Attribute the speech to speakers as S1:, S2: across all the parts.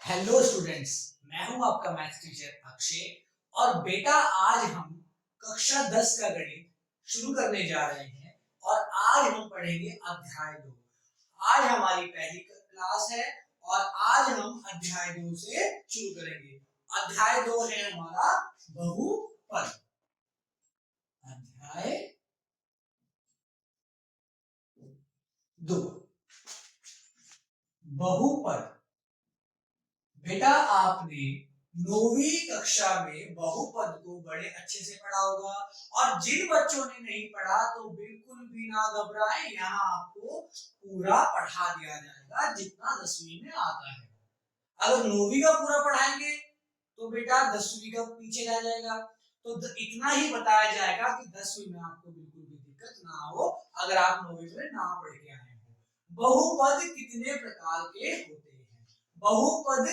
S1: Hello students, मैं हूं आपका मैथ्स टीचर अक्षय। और बेटा आज हम कक्षा 10 का गणित शुरू करने जा रहे हैं और आज हम पढ़ेंगे अध्याय 2। आज हमारी पहली क्लास है और आज हम अध्याय 2 से शुरू करेंगे। अध्याय 2 है हमारा बहुपद। अध्याय 2 बहुपद। बेटा आपने 9वीं कक्षा में बहुपद को बड़े अच्छे से पढ़ा होगा और जिन बच्चों ने नहीं पढ़ा तो बिल्कुल भी ना घबराएं, यहाँ आपको पूरा पढ़ा दिया जाएगा जितना 10वीं में आता है। अगर 9वीं का पूरा पढ़ाएंगे तो बेटा 10वीं का पीछे रह जाएगा। तो इतना ही बताया जाएगा कि 10वीं में आपको बिल्कुल भी दिक्कत ना हो अगर आप 9वीं में ना पढ़ के आए हो। बहुपद कितने प्रकार के होते हैं? बहुपद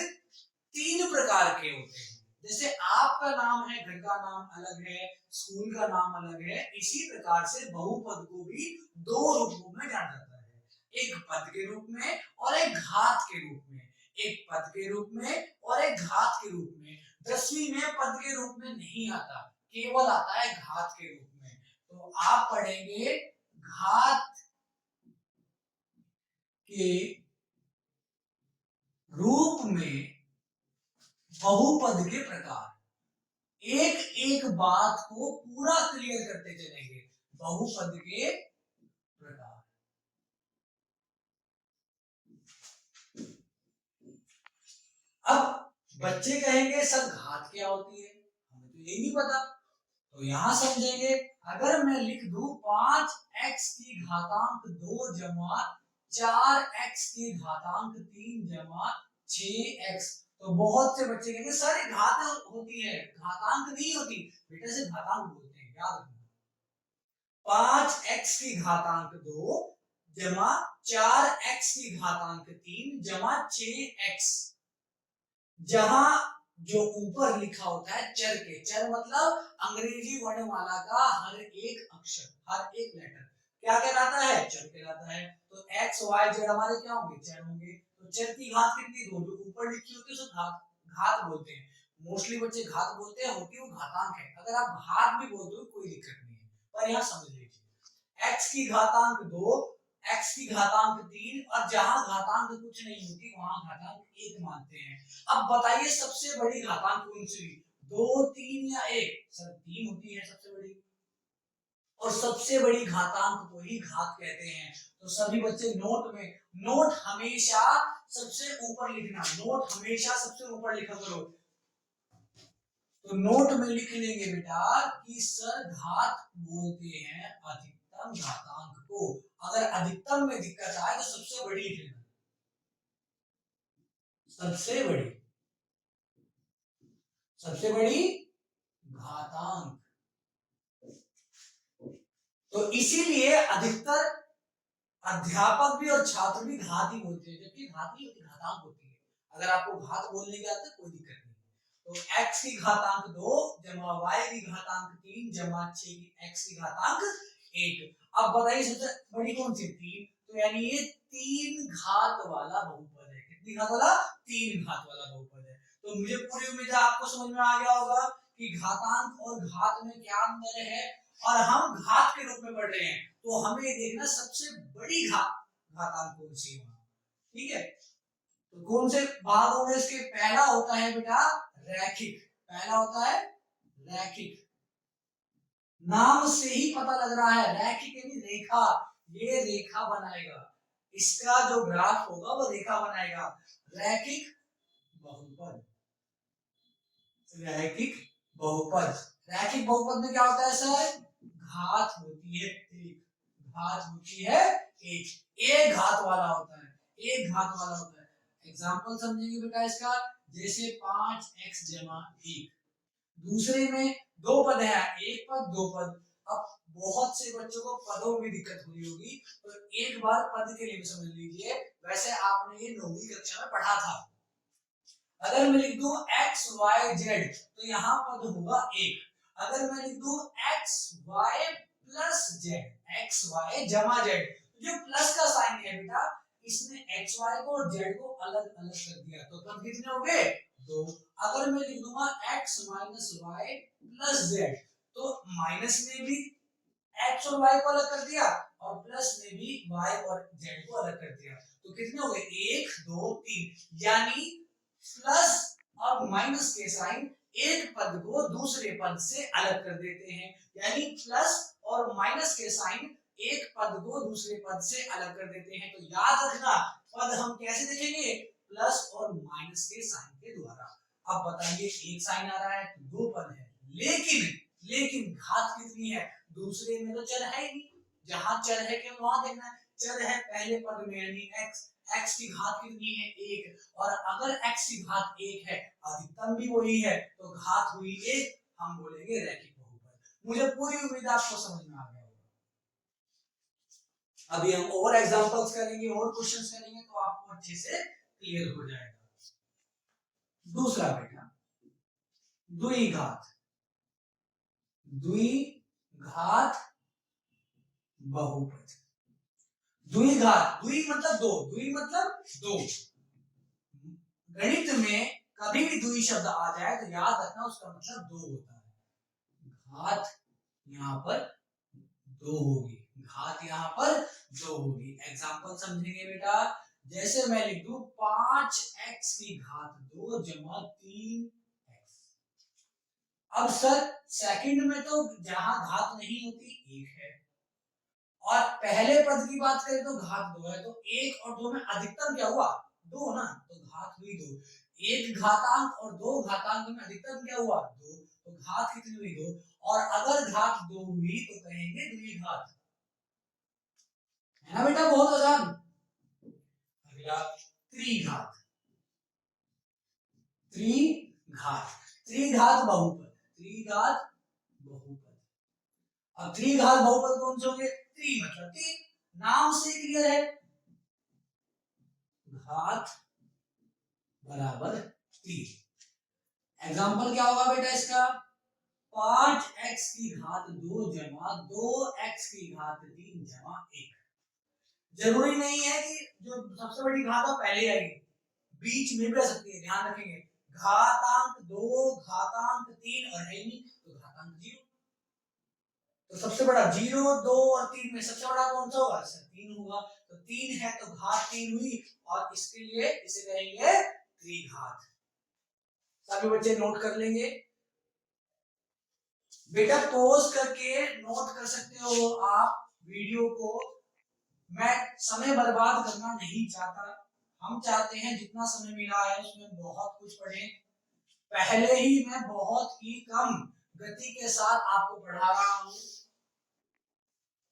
S1: 3 प्रकार के होते हैं। जैसे आपका नाम है, घर का नाम अलग है, स्कूल का नाम अलग है, इसी प्रकार से बहुपद को भी 2 रूपों में जाना जाता है। एक पद के रूप में और एक घात के रूप में। एक पद के रूप में और एक घात के रूप में। 10वीं में पद के रूप में नहीं आता, केवल आता है घात के रूप में। तो आप पढ़ेंगे घात के रूप में बहुपद के प्रकार। एक एक बात को पूरा क्लियर करते चलेंगे। बहुपद के प्रकार। अब बच्चे कहेंगे सर घात क्या होती है, हमें तो यही नहीं पता। तो यहां समझेंगे, अगर मैं लिख दूं 5x की घातांक 2 जमा 4x की घातांक 3 जमा 6x, तो बहुत से बच्चे कहेंगे सर ये घात होती है, घातांक नहीं होती। बेटा से घातांक बोलते हैं, याद रखना। 5x की घातांक 2 जमा 4x की घातांक 3 जमा 6x। जहां जो ऊपर लिखा होता है चर के, चर मतलब अंग्रेजी वर्णमाला का हर एक अक्षर, हर एक लेटर क्या कहलाता है? चर कहलाता है। तो x y z हमारे क्या होंगे? चर होंगे। तो चर की घात कितनी? 2। जो ऊपर लिखी होती है उसे घात बोलते हैं। मोस्टली बच्चे घात बोलते हैं, होती वो घातांक है। अगर आप घात भी बोलते हो कोई दिक्कत नहीं है, पर यहां समझ लीजिए x की घातांक 2, x की घातांक 3 और जहां घातांक कुछ नहीं होती वहां घातांक 1 मानते हैं। अब बताइए सबसे बड़ी घातांक कौन सी? 2, 3 या 1? सर 3 होती है सबसे बड़ी, और सबसे बड़ी घातांक को ही घात कहते हैं। तो सभी बच्चे नोट में, नोट हमेशा सबसे ऊपर लिखना, नोट हमेशा सबसे ऊपर लिखा करो। तो नोट में लिख लेंगे बेटा कि सर घात बोलते हैं अधिकतम घातांक को। अगर अधिकतम में दिक्कत आए तो सबसे बड़ी लिख लेना, सबसे बड़ी, सबसे बड़ी घातांक। तो इसीलिए अधिकतर अध्यापक भी और छात्र भी घात ही बोलते हैं, जबकि घात ही घातांक होती है। अगर आपको घात बोलने के आते कोई दिक्कत नहीं। तो x की घातांक 2 जमा y की घातांक 3 जमा 6 की x की घातांक 1। अब बताइए सबसे बड़ी कौन सी? 3। तो यानी ये 3 घात वाला बहुपद है। कितनी घात वाला? 3 घात वाला बहुपद है। तो मुझे पूरी उम्मीद है आपको समझ में आ गया होगा कि घातांक और घात में क्या अंतर है। और हम घात के रूप में पढ़ रहे हैं तो हमें देखना सबसे बड़ी घातांक कौन सी है। ठीक है, तो कौन से भागों में इसके? पहला होता है बेटा रैखिक। पहला होता है रैखिक। नाम से ही पता लग रहा है, रैखिक यानी रेखा। ये रेखा बनाएगा, इसका जो ग्राफ होगा वो रेखा बनाएगा। रैखिक बहुपद। रैखिक बहुपद। रैखिक बहुपद में क्या होता है सर? घात होती है एक, घात होती है एक घात वाला होता है, एक घात वाला होता है। एग्जांपल समझेंगे बेटा इसका, जैसे 5x जमा 1। दूसरे में 2 पद है, एक पद 2 पद। अब बहुत से बच्चों को पदों में दिक्कत हुई होगी, तो एक बार पद के लिए भी समझ लीजिए। वैसे आपने ये 9वीं कक्षा में पढ़ा था। अगर मैं लिख दूं x y z तो यहाँ पद होगा 1। अगर मैं लिख दूं x y plus z, x y जमा z, जो प्लस का साइन है बेटा इसने एक्स वाई को और जेड को अलग अलग कर दिया, तो पद कितने हो गए? 2। अगर मैं लिख दूंगा x minus Y plus Z, तो माइनस ने भी x और y को अलग कर दिया और प्लस ने भी y और z को अलग कर दिया, तो कितने हो गए? 1 2 3, यानी प्लस और माइनस के साइन एक पद को दूसरे पद से अलग कर देते हैं, यानी प्लस और माइनस के साइन एक पद को दूसरे पद से अलग कर देते हैं। तो याद रखना, पद हम कैसे देखेंगे? प्लस और माइनस के साइन के द्वारा। अब बताइए, एक साइन आ रहा है तो दो पद है, लेकिन घात कितनी है? दूसरे में तो चर है ही नहीं, जहां चर है केवल वहां देखना है। चर है पहले पद में यानी x की घात कितनी है? 1, और अगर x की घात 1 है, अधिकतम भी वही है, तो घात हुई 1, हम बोलेंगे रैखिक बहुपद। मुझे पूरी उम्मीद आपको समझ में आ गया होगा। अभी हम और एग्जांपल्स करेंगे और क्वेश्चंस करेंगे, तो आपको अच्छे से क्लियर हो जाएगा। दूसरा बेटा, द्विघात बहुपद। द्विघात, द्वि मतलब दो, द्वि मतलब दो। गणित में कभी भी द्वि शब्द आ जाए तो याद रखना उसका मतलब दो होता है। घात यहाँ पर दो होगी, घात यहाँ पर दो होगी। एग्जांपल समझेंगे बेटा, जैसे मैं लिख दूं 5x की घात 2 जमा 3x। अब सर सेकंड में तो जहां घात नहीं होती 1 है, और पहले पद की बात करें तो घात 2 है, तो 1 और 2 में अधिकतम क्या हुआ? 2 ना, तो घात हुई 2। एक घातांक और दो घातांक में अधिकतम क्या हुआ? 2, तो घात कितनी हुई? 2। और अगर घात 2 हुई तो कहेंगे द्विघात, है ना बेटा? बहुत आसान। अगला त्रिघात, त्रिघात बहुपद, त्रिघात बहुपद। अब त्रिघात बहुपद कौन से होंगे? त्रि मतलब 3, नाम से क्लियर है, घात बराबर 3। एग्जाम्पल क्या होगा बेटा इसका? 5x की घात 2 जमा 2x की घात 3 जमा 1। जरूरी नहीं है कि जो सबसे बड़ी घात है पहले आएगी, बीच में भी आ सकती है, ध्यान रखेंगे। घातांक 2 घातांक 3 और है नहीं तो घातांक 0, तो सबसे बड़ा 0 2 और 3 में सबसे बड़ा कौन सा होगा? 3 होगा, तो 3 है तो घात 3 हुई, और इसके लिए इसे कहेंगे त्रिघात। सभी बच्चे नोट कर लेंगे बेटा, पॉज करके नोट कर सकते हो आप वीडियो को। मैं समय बर्बाद करना नहीं चाहता, हम चाहते हैं जितना समय मिला है उसमें बहुत कुछ पढ़ें। पहले ही मैं बहुत ही कम गति के साथ आपको पढ़ा रहा हूं,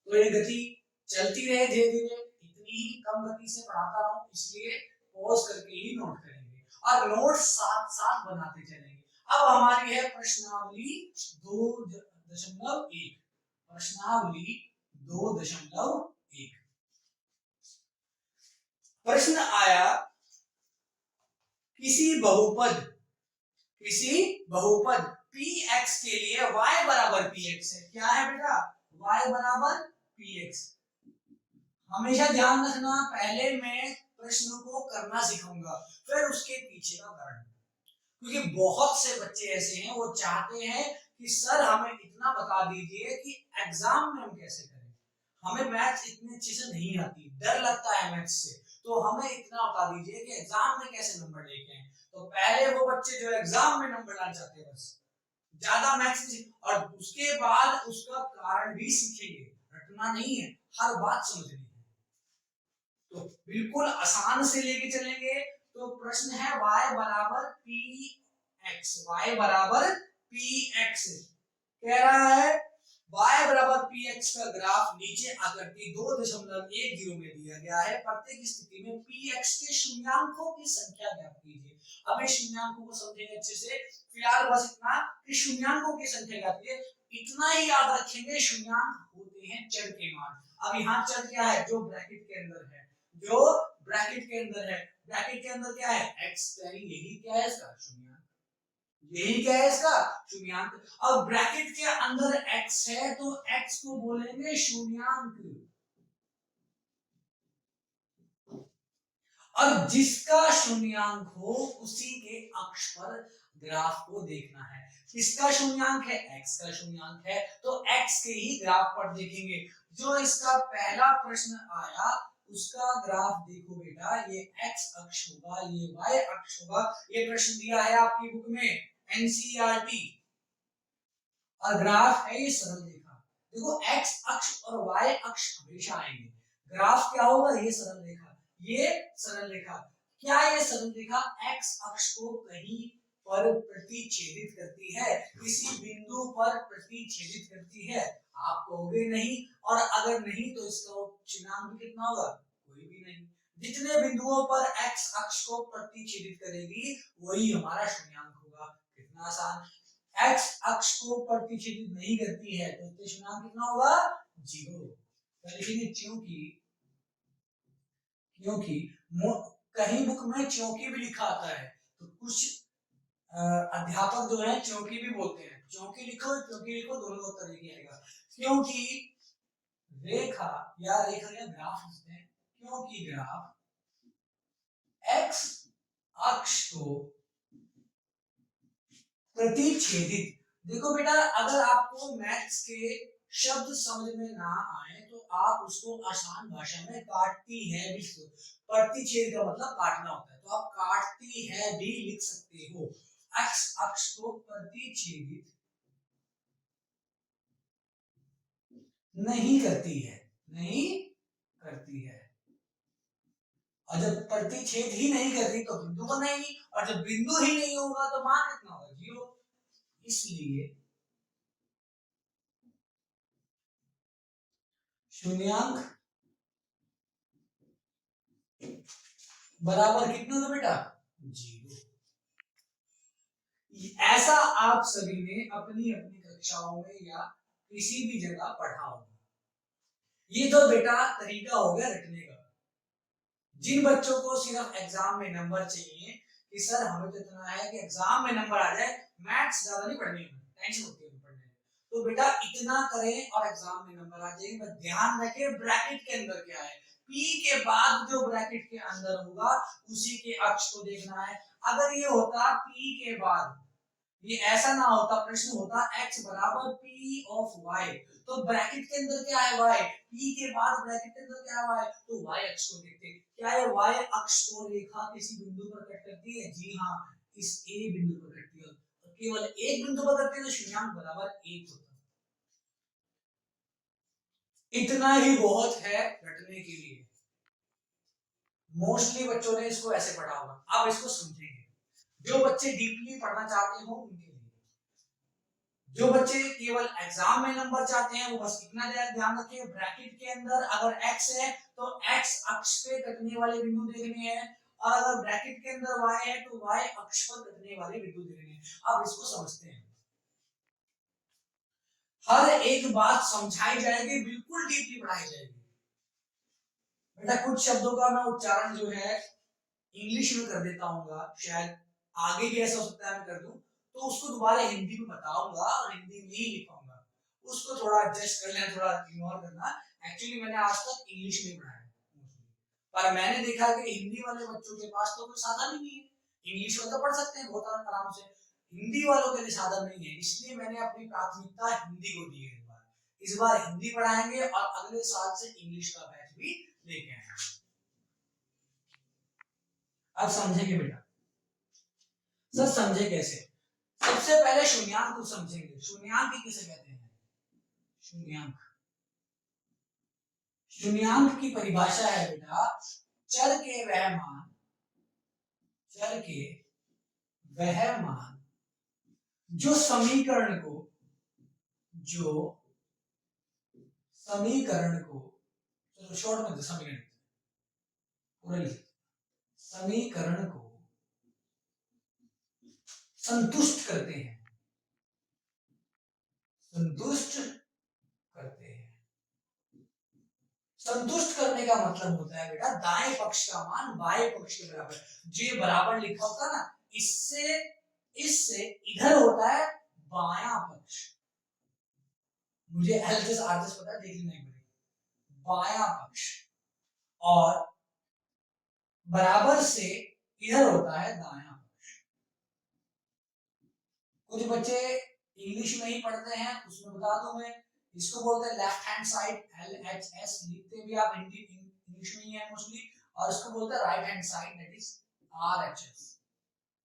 S1: तो ये गति चलती रहे धीरे धीरे, इतनी ही कम गति से पढ़ाता रहूं, इसलिए पॉज करके ही नोट करेंगे और नोट साथ साथ बनाते चलेंगे। अब हमारी है प्रश्नावली 2.1, प्रश्नावली 2.1। प्रश्न आया, किसी बहुपद px के लिए y बराबर px है। क्या है बेटा? y बराबर px। हमेशा ध्यान रखना, पहले मैं प्रश्न को करना सिखाऊंगा, फिर उसके पीछे का कारण, क्योंकि बहुत से बच्चे ऐसे हैं वो चाहते हैं कि सर हमें इतना बता दीजिए कि एग्जाम में हम कैसे करें, हमें मैथ्स इतनी अच्छे से नहीं आती, डर लगता है मैथ्स से, तो हमें इतना बता दीजिए कि एग्जाम में कैसे नंबर लेके आए। तो पहले वो बच्चे जो एग्जाम में नंबर लाना चाहते हैं बस ज्यादा मैथ्स, और उसके बाद उसका कारण भी सीखेंगे, रटना नहीं है, हर बात समझनी है। तो बिल्कुल आसान से लेके चलेंगे। तो प्रश्न है y बराबर px, y बराबर px कह रहा है, y बराबर px का ग्राफ नीचे आकृति 2.10 में दिया गया है। प्रत्येक स्थिति में px के शून्याङ्कों की संख्या ज्ञात कीजिए। अब इस शून्याङ्कों को समझेंगे अच्छे से, फिलहाल बस इतना कि शून्याङ्कों की संख्या ज्ञात कीजिए, इतना ही याद रखेंगे। शून्याङ्क होते हैं चर के मान। अब यहाँ चर क्या है? जो ब्रैकेट के अंदर है, जो ब्रैकेट के अंदर है, ब्रैकेट के अंदर क्या है? x, यही क्या है इसका? शून्याङ्क। यही क्या है इसका? शून्याङ्क। अब ब्रैकेट के अंदर x है तो x को बोलेंगे शून्याङ्क। और जिसका शून्यांक हो उसी के अक्ष पर ग्राफ को देखना है। किसका शून्यांक है? x का शून्यांक है, तो x के ही ग्राफ पर देखेंगे। जो इसका पहला प्रश्न आया उसका ग्राफ देखो बेटा, ये x अक्ष होगा, ये y अक्ष होगा। ये प्रश्न दिया है आपकी बुक में एनसीईआरटी, और ग्राफ है ये सरल रेखा। देखो x अक्ष और y अक्ष हमेशा आएंगे, ग्राफ क्या होगा? ये सरल रेखा, ये सरल रेखा। क्या ये सरल रेखा x अक्ष को कहीं पर प्रतिच्छेदित करती है? किसी बिंदु पर प्रतिच्छेदित करती है? आप कहोगे नहीं, और अगर नहीं तो इसका चिन्हांक कितना होगा? कोई भी नहीं। जितने बिंदुओं पर x अक्ष को प्रतिच्छेदित करेगी वही हमारा शून्यांक होगा। कितना आसान। x अक्ष को प्रतिच्छेदित नहीं करती है तो इसका शून्यांक कितना होगा? 0। लिखेंगे क्योंकि कहीं बुक में क्योंकि भी लिखा आता है, तो कुछ अध्यापक जो है क्योंकि भी बोलते हैं। क्योंकि लिखो दोनों का उत्तर एक ही आएगा। क्योंकि रेखा या ग्राफ लिखते हैं, क्योंकि ग्राफ x अक्ष को प्रतिच्छेदित। देखो बेटा, अगर आपको मैथ्स के शब्द समझ में ना आए तो आप उसको आसान भाषा में काटती है भी, प्रतिच्छेद का मतलब काटना होता है, तो आप काटती है भी लिख सकते हो। x अक्ष को प्रतिच्छेदित नहीं करती है, नहीं करती है। और जब प्रतिच्छेद ही नहीं कर रही तो बिंदु बनाएगी, और जब बिंदु ही नहीं होगा तो मान कितना होगा? 0। इसलिए शून्यांक बराबर कितना था बेटा? 0। ऐसा आप सभी ने अपनी अपनी कक्षाओं में या किसी भी जगह पढ़ा होगा। ये तो बेटा तरीका हो गया रटने का। जिन बच्चों को सिर्फ एग्जाम में नंबर चाहिए कि सर हमें तो इतना है कि एग्जाम में नंबर आ जाए, मैथ्स ज्यादा नहीं पढ़नी है, टेंशन होती है पढ़ने, तो बेटा इतना करें और एग्जाम में नंबर आ जाएगी। बस ध्यान रखें ब्रैकेट के अंदर क्या है, p के बाद जो ब्रैकेट के अंदर होगा उसी के अक्ष को देखना है। अगर ये होता p के बाद, ये ऐसा ना होता, प्रश्न होता x बराबर p ऑफ y, तो ब्रैकेट के अंदर क्या है? y। p के बाद ब्रैकेट के अंदर क्या है? y। तो y अक्ष को देखते हैं। क्या ये y अक्ष को रेखा किसी बिंदु पर कट करती है? जी हाँ, इस a बिंदु पर कटती है। तो केवल एक बिंदु पर कटती है तो शून्यांक बराबर 1 होता है। इतना ही बहुत है रटने के लिए। मोस्टली बच्चों ने इसको ऐसे पढ़ा होगा। अब इसको समझेंगे। जो बच्चे डीपली पढ़ना चाहते हो उनके लिए, जो बच्चे केवल एग्जाम में नंबर चाहते हैं वो बस इतना ध्यान रखिए, ब्रैकेट के अंदर अगर x है तो x अक्ष पे कटने वाले बिंदु देखने हैं, और अगर ब्रैकेट के अंदर y है तो y अक्ष पर कटने वाले बिंदु देखने हैं। अब इसको समझते हैं। हर एक बात समझाई जाएगी, बिल्कुल डीपली पढ़ाई जाएगी। बेटा कुछ शब्दों का मैं उच्चारण जो है इंग्लिश में कर देता हूँ, शायद आगे भी ऐसा हो सकता है मैं कर दूं, तो उसको दोबारा हिंदी में बताऊंगा और हिंदी में ही लिखूंगा। उसको थोड़ा एडजस्ट कर लेना, थोड़ा इग्नोर करना। एक्चुअली मैंने आज तक इंग्लिश में पढ़ा है, पर मैंने देखा कि हिंदी वाले बच्चों के पास तो कोई साधन ही नहीं है। इंग्लिश में तो पढ़ सकते हैं बहुत आराम से, हिंदी वालों के लिए साधन नहीं है, इसलिए मैंने अपनी प्राथमिकता हिंदी को दी है। इस बार हिंदी पढ़ाएंगे और अगले साल से इंग्लिश का बैच भी लेके आएंगे। अब समझेंगे बेटा, सर समझे कैसे? सबसे पहले शून्यांक को समझेंगे। शून्यांक किसे कहते हैं? शून्यांक, शून्यांक की परिभाषा है बेटा, चर के वह मान, चर के वह मान जो समीकरण को, जो समीकरण को, चलो शॉर्ट में समीकरण पूरा समीकरण को संतुष्ट करते हैं, संतुष्ट करते हैं। संतुष्ट करने का मतलब होता है बेटा दाएं पक्ष का मान बाएं पक्ष के बराबर। जो बराबर लिखा होता है ना, इससे इससे इधर होता है बायां पक्ष। मुझे एलएचएस आरएचएस पता है, देख लेना एक बार। बायां पक्ष और बराबर से इधर होता है दायां पक्ष। कुछ बच्चे इंग्लिश में ही पढ़ते हैं, उसमें बता दूं मैं, इसको बोलते हैं लेफ्ट हैंड साइड, LHS लिखते भी आप हिंदी इंग्लिश में ही है मोस्टली, और इसको बोलते हैं right hand side, that is RHS।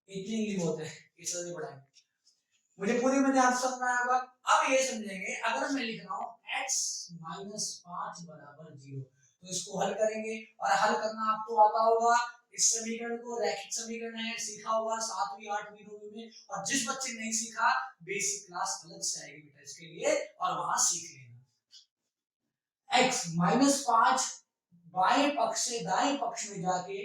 S1: इतनी इंग्लिश बोलते हैं, इस तरह से पढ़ाएंगे। मुझे पूरी में ध्यान समझ में आया होगा। अब ये समझेंगे, अगर मैं लिख रहा हूँ x माइनस 5 बराबर 0, तो इसको हल करेंगे, और हल करना आपको आता होगा। इस समीकरण को रैखिक समीकरण है, सीखा होगा 7वीं 8वीं 9वीं में, और जिस बच्चे ने नहीं सीखा, बेसिक क्लास अलग से आएगी बेटा इसके लिए, और वहां सीख लेना। x माइनस 5 बाएं पक्ष से दाएं पक्ष में जाके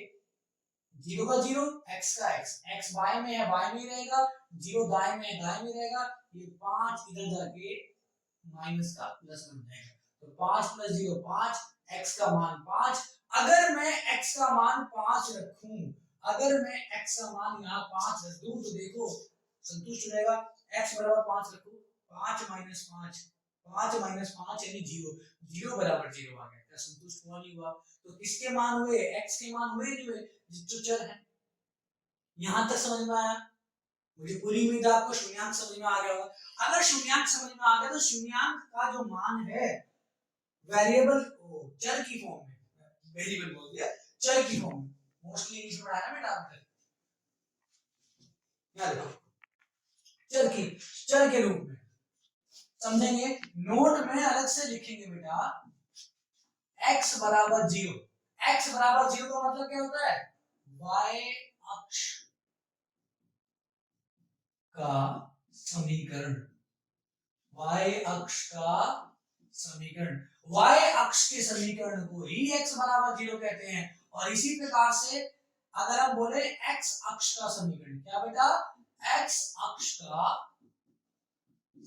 S1: 0 का 0, x का x बाएं में है बाएं में ही रहेगा, 0 दाएं में है दाएं में रहेगा, ये 5 इधर जाके माइनस का प्लस बन जाएगा, तो 5 प्लस 0 5, x का मान 5। अगर मैं x का मान 5 रखूं, अगर मैं x का मान यहाँ 5 रख दूं, तो देखो संतुष्ट हो जाएगा। x बराबर 5 रखो, 5 माइनस 5, 5 माइनस 5 यानी 0, 0 बराबर 0 आ गया, क्या संतुष्ट हुआ नहीं हुआ? तो किसके मान हुए? x के मान हुए नहीं हुए, जो चर है। यहां तक समझ में आया? मुझे पूरी उम्मीद है आपको शून्यांक समझ में आ गया होगा। अगर शून्यांक समझ में आ गया, तो शून्यांक का जो मान है वेरिएबल चर की फॉर्म में, वेरिएबल बोल दिया, चर की फॉर्म में, मोस्टली इंग्लिश में पढ़ाया ना बेटा आपने, याद रखो, चर के रूप में समझेंगे। नोट में अलग से लिखेंगे बेटा, x बराबर 0, x बराबर 0 का मतलब क्या होता है? y अक्ष का समीकरण, y अक्ष का समीकरण, y अक्ष के समीकरण को ही x बराबर 0 कहते हैं। और इसी प्रकार से अगर हम बोले x अक्ष का समीकरण, क्या बेटा? x अक्ष का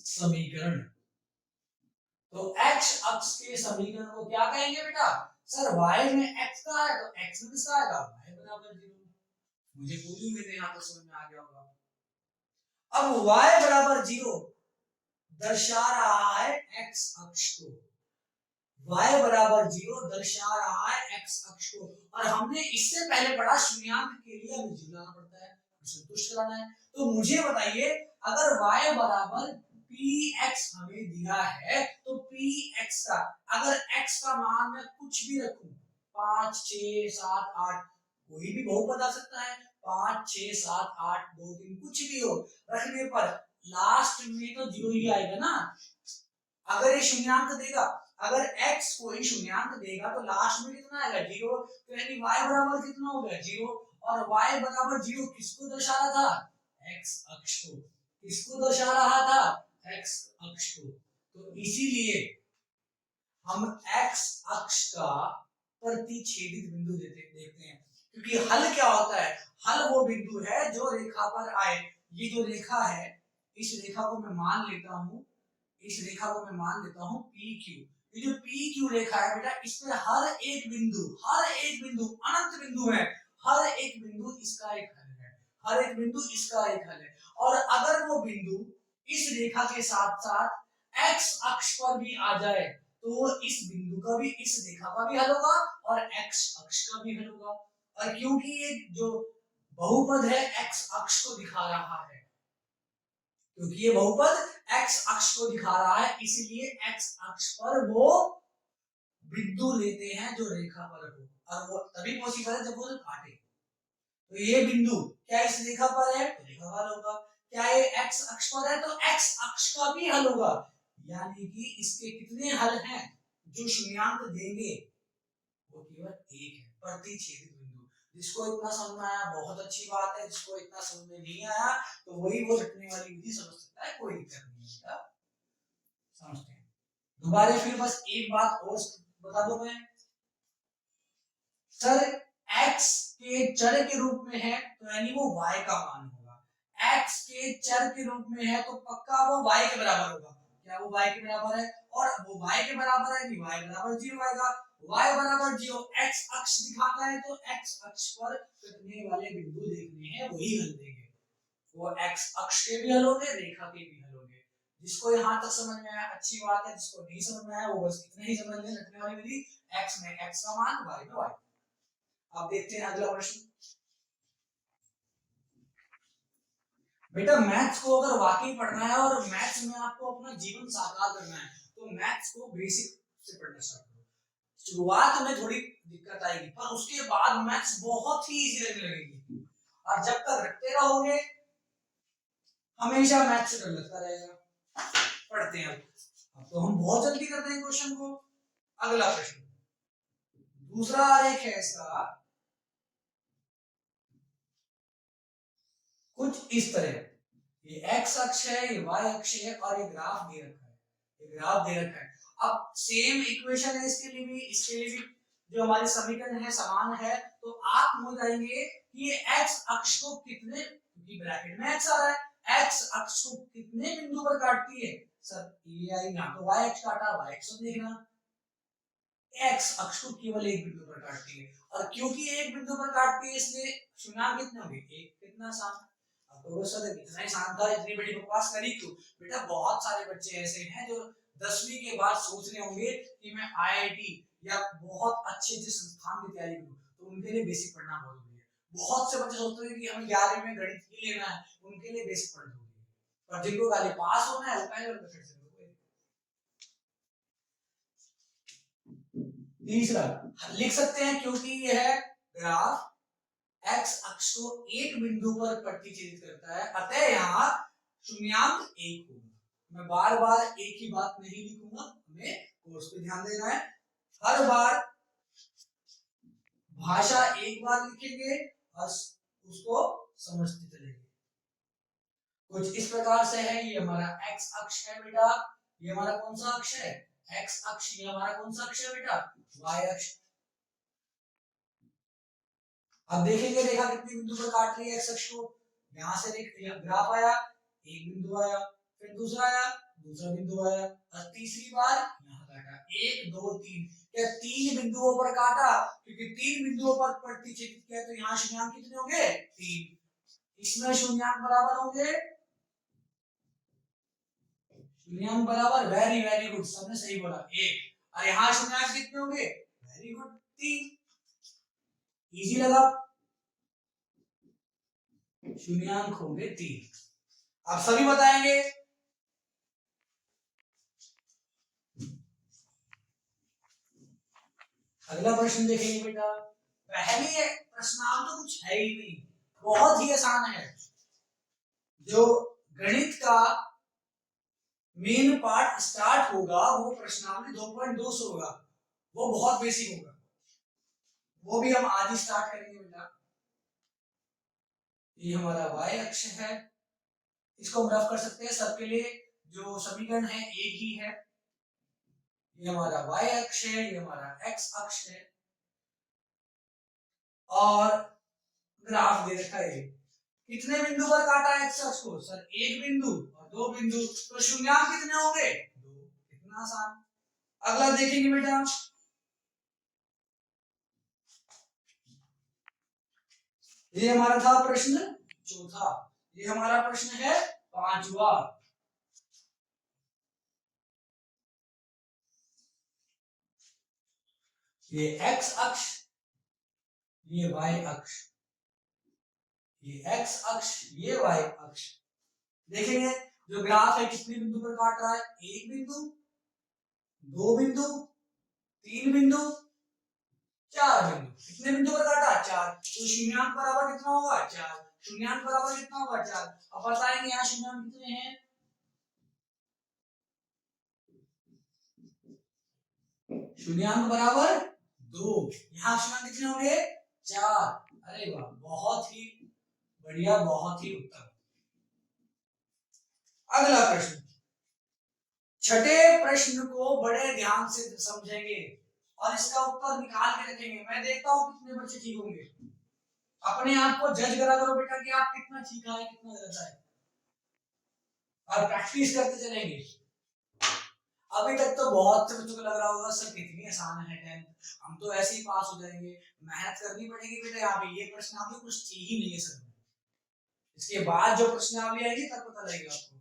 S1: समीकरण, तो x अक्ष के समीकरण को क्या कहेंगे बेटा? सर y में x का है तो x में किसका आएगा? y बराबर 0। मुझे पूरी उम्मीद है यहाँ तक समझ में आ गया होगा। अब y बराबर 0 दर्शा रहा है x अक्ष को, y बराबर 0 दर्शा रहा है x अक्ष को, और हमने इससे पहले पढ़ा शून्यांक के लिए हमें 0 लाना पड़ता है, संतुष्ट कराना है। तो मुझे बताइए, अगर y बराबर px हमें दिया है, तो px का, अगर x का मान मैं कुछ भी रखूं, 5 6 7 8, कोई भी बहुपद आ सकता है, 5 6 7 8 2 3 कुछ भी हो, रखने पर लास्ट में तो 0 ही आएगा ना। अगर ये शून्यांक देगा, अगर x कोई शून्यांक देगा, तो लास्ट में कितना आएगा? 0। तो यानी y बराबर कितना हो गया? 0। और y बराबर 0 किसको दर्शा रहा था? x अक्ष को। किसको दर्शा रहा था? x अक्ष को। तो इसीलिए हम x अक्ष का प्रतिच्छेदित बिंदु देखते हैं, क्योंकि हल क्या होता है? हल वो बिंदु है जो रेखा पर आए। ये जो रेखा है, इस रेखा को मैं मान लेता हूं, इस रेखा को मैं मान लेता हूं PQ। ये जो PQ रेखा है बेटा, इसमें हर एक बिंदु अनंत बिंदु है, हर एक बिंदु इसका एक हल है, हर एक बिंदु इसका एक हल है। और अगर वो बिंदु इस रेखा के साथ साथ x अक्ष पर भी आ जाए, तो इस बिंदु का भी, इस रेखा का भी हल होगा और x अक्ष का भी हल होगा। और क्योंकि ये जो बहुपद है x अक्ष को दिखा रहा है, क्योंकि ये बहुपद x अक्ष को दिखा रहा है, इसीलिए x अक्ष पर वो बिंदु लेते हैं जो रेखा पर हो, और वो तभी पॉसिबल है जब वो काटे। तो ये बिंदु क्या इस रेखा पर है, तो रेखा का हल होगा। क्या ये x अक्ष पर है, तो x अक्ष का भी हल होगा। यानी कि इसके कितने हल हैं जो शून्यांक देंगे? वो केवल एक है, प्रतिच्छेदित बिंदु। जिसको इतना समझ में आया बहुत अच्छी बात है, जिसको इतना समझ में नहीं आया तो वही वो रटने वाली विधि समझ सकता है, कोई दिक्कत नहीं है। समझते हैं? दोबारा फिर बस एक बात और बता दो मैं, सर x के चर के रूप में है तो यानी वो y का मान होगा, x के चर के रूप में है तो पक्का वो y के बराबर होगा। क्या वो y के बराबर है? और वो y के बराबर है, y बराबर 0 आएगा। y बराबर 0 x अक्ष दिखाता है, तो x अक्ष पर कटने वाले बिंदु देखने हैं, वही हल देंगे। वो x अक्ष के भी हल होंगे, रेखा के भी हल होंगे। जिसको यहाँ तक समझ में आया अच्छी बात है, जिसको नहीं समझ में आया वो बस इतना ही समझ ले, रखने वाली विधि, x में x का मान, y में y। अब देखते हैं अगला प्रश्न। बेटा मैथ्स को अगर वाकई पढ़ना है और मैथ्स में आपको अपना जीवन साकार करना है तो मैथ्स को बेसिक से पढ़ना स्टार्ट करो। शुरुआत में थोड़ी दिक्कत आएगी पर उसके बाद मैथ्स बहुत ही इजी लगने लगेगी और जब तक रखते रहोगे हमेशा मैथ्स से डर लगता रहेगा। पढ़ते हैं अब तो हम बहुत जल्दी करते हैं क्वेश्चन को। अगला प्रश्न दूसरा आरेख है इसका कुछ इस तरह, ये एक्स अक्ष है, ये वाई अक्ष है और ये ग्राफ दे रखा है, ये ग्राफ दे रखा है। अब सेम इक्वेशन है इसके लिए भी, इसके लिए भी जो हमारे समीकरण है समान है तो आप समझ जाएंगे कि ये एक्स अक्ष को कितने, क्योंकि ब्रैकेट में एक्स आ रहा है, एक्स अक्ष को कितने बिंदु पर काटती है। सर ये आई यहाँ तो वाई अक्ष काटा, वाई अक्ष देखना, एक्स अक्ष को केवल एक बिंदु पर काटती है और क्योंकि एक बिंदु पर काटती है इसलिए शून्यांक कितने होंगे, एक। कितना आसान, तो सर इतना ही शानदार, इतनी बड़ी बकवास करी क्यों। बेटा बहुत सारे बच्चे ऐसे हैं जो 10वीं के बाद सोच रहे होंगे कि मैं आईआईटी या बहुत अच्छे संस्थान की तैयारी करूं, तो उनके लिए बेसिक पढ़ना बहुत जरूरी है। बहुत से बच्चे सोचते हैं कि हमें 11वीं में गणित ही लेना है, उनके लिए बेसिक पढ़ना जरूरी है। और जिनको खाली पास होना है वो पहले वाले से। तीसरा लिख सकते हैं क्योंकि यह ग्राफ एक्स अक्ष को एक बिंदु पर प्रतिच्छेदित करता है अतः यहाँ शून्यांक एक होगा। मैं बार बार एक ही बात नहीं लिखूंगा, हमें कोर्स पे ध्यान देना है। हर बार भाषा एक बार लिखेंगे और उसको समझते चलेंगे। कुछ इस प्रकार से है, ये हमारा एक्स अक्ष है बेटा, ये हमारा कौन सा अक्ष है, एक्स अक्ष। ये हमारा कौन सा अक्ष है बेटा, वाई अक्ष। अब देखेंगे रेखा कितने बिंदु पर काट रही है एक्स अक्ष को। यहां से ग्राफ आया, एक बिंदु आया, फिर दूसरा आया, दूसरा बिंदु आया और तीसरी बार यहां काटा, 1 2 3। क्या 3 बिंदुओं पर काटा, क्योंकि 3 बिंदुओं पर प्रतिच्छेदित किया तो यहाँ शून्यांक कितने होंगे, 3। इसमें शून्यांक बराबर होंगे, शून्यांक बराबर, वेरी वेरी गुड, सबने सही बोला, 1। और यहाँ शून्यांक कितने होंगे, वेरी गुड, 3। इजी लगा, शून्यांक होंगे 3। आप सभी बताएंगे। अगला प्रश्न देखेंगे बेटा। पहले प्रश्नावली तो कुछ है ही नहीं, बहुत ही आसान है। जो गणित का मेन पार्ट स्टार्ट होगा वो प्रश्नावली 2.2 से होगा, वो बहुत बेसिक होगा, वो भी हम आज ही स्टार्ट करेंगे बेटा। ये हमारा y अक्ष है, इसको हम रफ कर सकते हैं, सबके लिए जो समीकरण है एक ही है। ये हमारा y अक्ष है, ये हमारा x अक्ष है और ग्राफ दे रखा है। कितने बिंदु पर काटा है x अक्ष को, सर एक बिंदु और दो बिंदु, तो शून्यांक कितने होंगे, 2। कितना आसान। अगला देखेंगे बेटा, ये हमारा था प्रश्न चौथा, ये हमारा प्रश्न है पांचवा। ये x अक्ष, ये y अक्ष, ये x अक्ष, ये y अक्ष। देखेंगे जो ग्राफ है कितने बिंदु पर काट रहा है, एक बिंदु, दो बिंदु, तीन बिंदु, चार बिंदु। कितने बिंदु पर काटा, 4। तो शून्यांक बराबर कितना होगा, 4। शून्यांक बराबर कितना होगा, 4। अब बताएंगे यहाँ शून्यांक कितने हैं, शून्याङ्क बराबर 2। यहाँ शून्याङ्क कितने होंगे, 4। अरे वाह, बहुत ही बढ़िया, बहुत ही उत्तम। अगला प्रश्न, छठे प्रश्न को बड़े ध्यान से समझेंगे और इसका उत्तर निकाल के रखेंगे। मैं देखता हूँ कितने बच्चे ठीक होंगे, अपने आप को जज करा करो बेटा कि आप कितना ठीक है कितना गलत है, और प्रैक्टिस करते चलेंगे। अभी तक तो बहुत से बच्चों को लग रहा होगा सर कितनी आसान है 10th, हम तो ऐसे ही पास हो जाएंगे। मेहनत करनी पड़ेगी बेटा, यहाँ पे ये प्रश्नावली कुछ थी ही नहीं है सर, इसके बाद जो प्रश्नावली आएगी तब पता लगेगा आपको।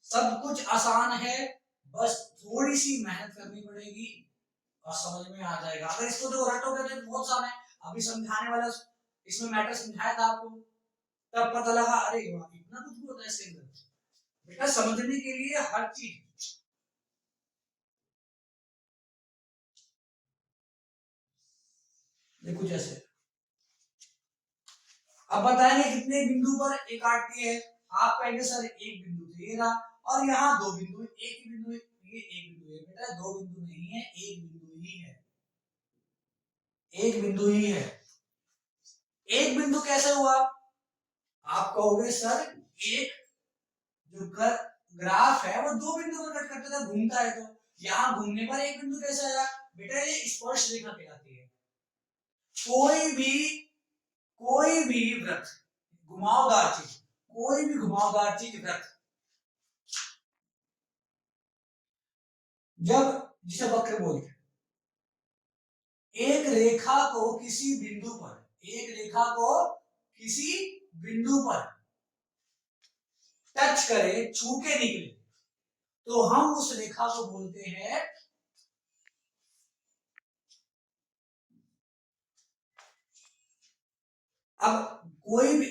S1: सब कुछ आसान है, बस थोड़ी सी मेहनत करनी पड़ेगी और समझ में आ जाएगा। अगर इसको जो रटोगे तो बहुत आसान है, अभी समझाने वाला इसमें मैटर समझाया था आपको, तब पता लगा अरे वाह इतना कुछ भी होता है इसके अंदर। बेटा समझने के लिए हर चीज, देखो जैसे अब बताएंगे कितने बिंदु पर एक काटती है। आप कहेंगे सर एक बिंदु तो ये रहा, और यहाँ दो बिंदु, एक ही बिंदु, ये एक बिंदु है। बेटा दो बिंदु नहीं है, एक बिंदु ही है, एक बिंदु ही है। एक बिंदु कैसे हुआ? आप कहोगे सर एक जो ग्राफ है वो दो बिंदु पर कट करता था, घूमता है, तो यहाँ घूमने पर एक बिंदु कैसे आया? बेटा ये स्पर्श रेखा कहलाती है। कोई भी वृत्त, घुमावदार चीज, कोई भी घुमावदार चीज वृत्त, जब जिसे वक्र बोलते हैं, एक रेखा को किसी बिंदु पर, एक रेखा को किसी बिंदु पर टच करे, छू के निकले, तो हम उस रेखा को बोलते हैं अब कोई भी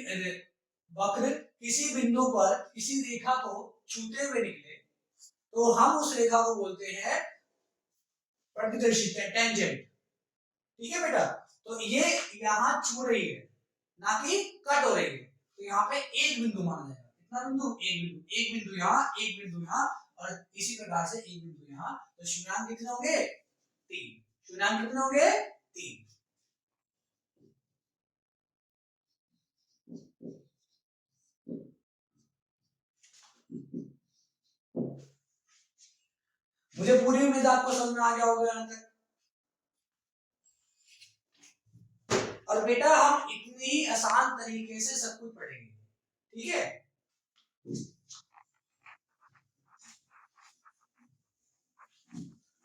S1: वक्र किसी बिंदु पर किसी रेखा को छूते हुए निकले तो हम उस रेखा को बोलते हैं प्रतिदर्शी, टेंजेंट। ठीक है बेटा, तो ये यहां छू रही है ना कि कट हो रही है, तो यहाँ पे एक बिंदु माना जाएगा। कितना बिंदु? एक बिंदु, एक बिंदु यहाँ, एक बिंदु यहाँ, और इसी प्रकार से एक बिंदु यहाँ, तो शून्यांक कितने होंगे? 3। शून्यांक कितने होंगे? 3। मुझे पूरी उम्मीद आपको समझ में आ गया होगा यहाँ तक। और बेटा हम इतनी ही आसान तरीके से सब कुछ पढ़ेंगे, ठीक है?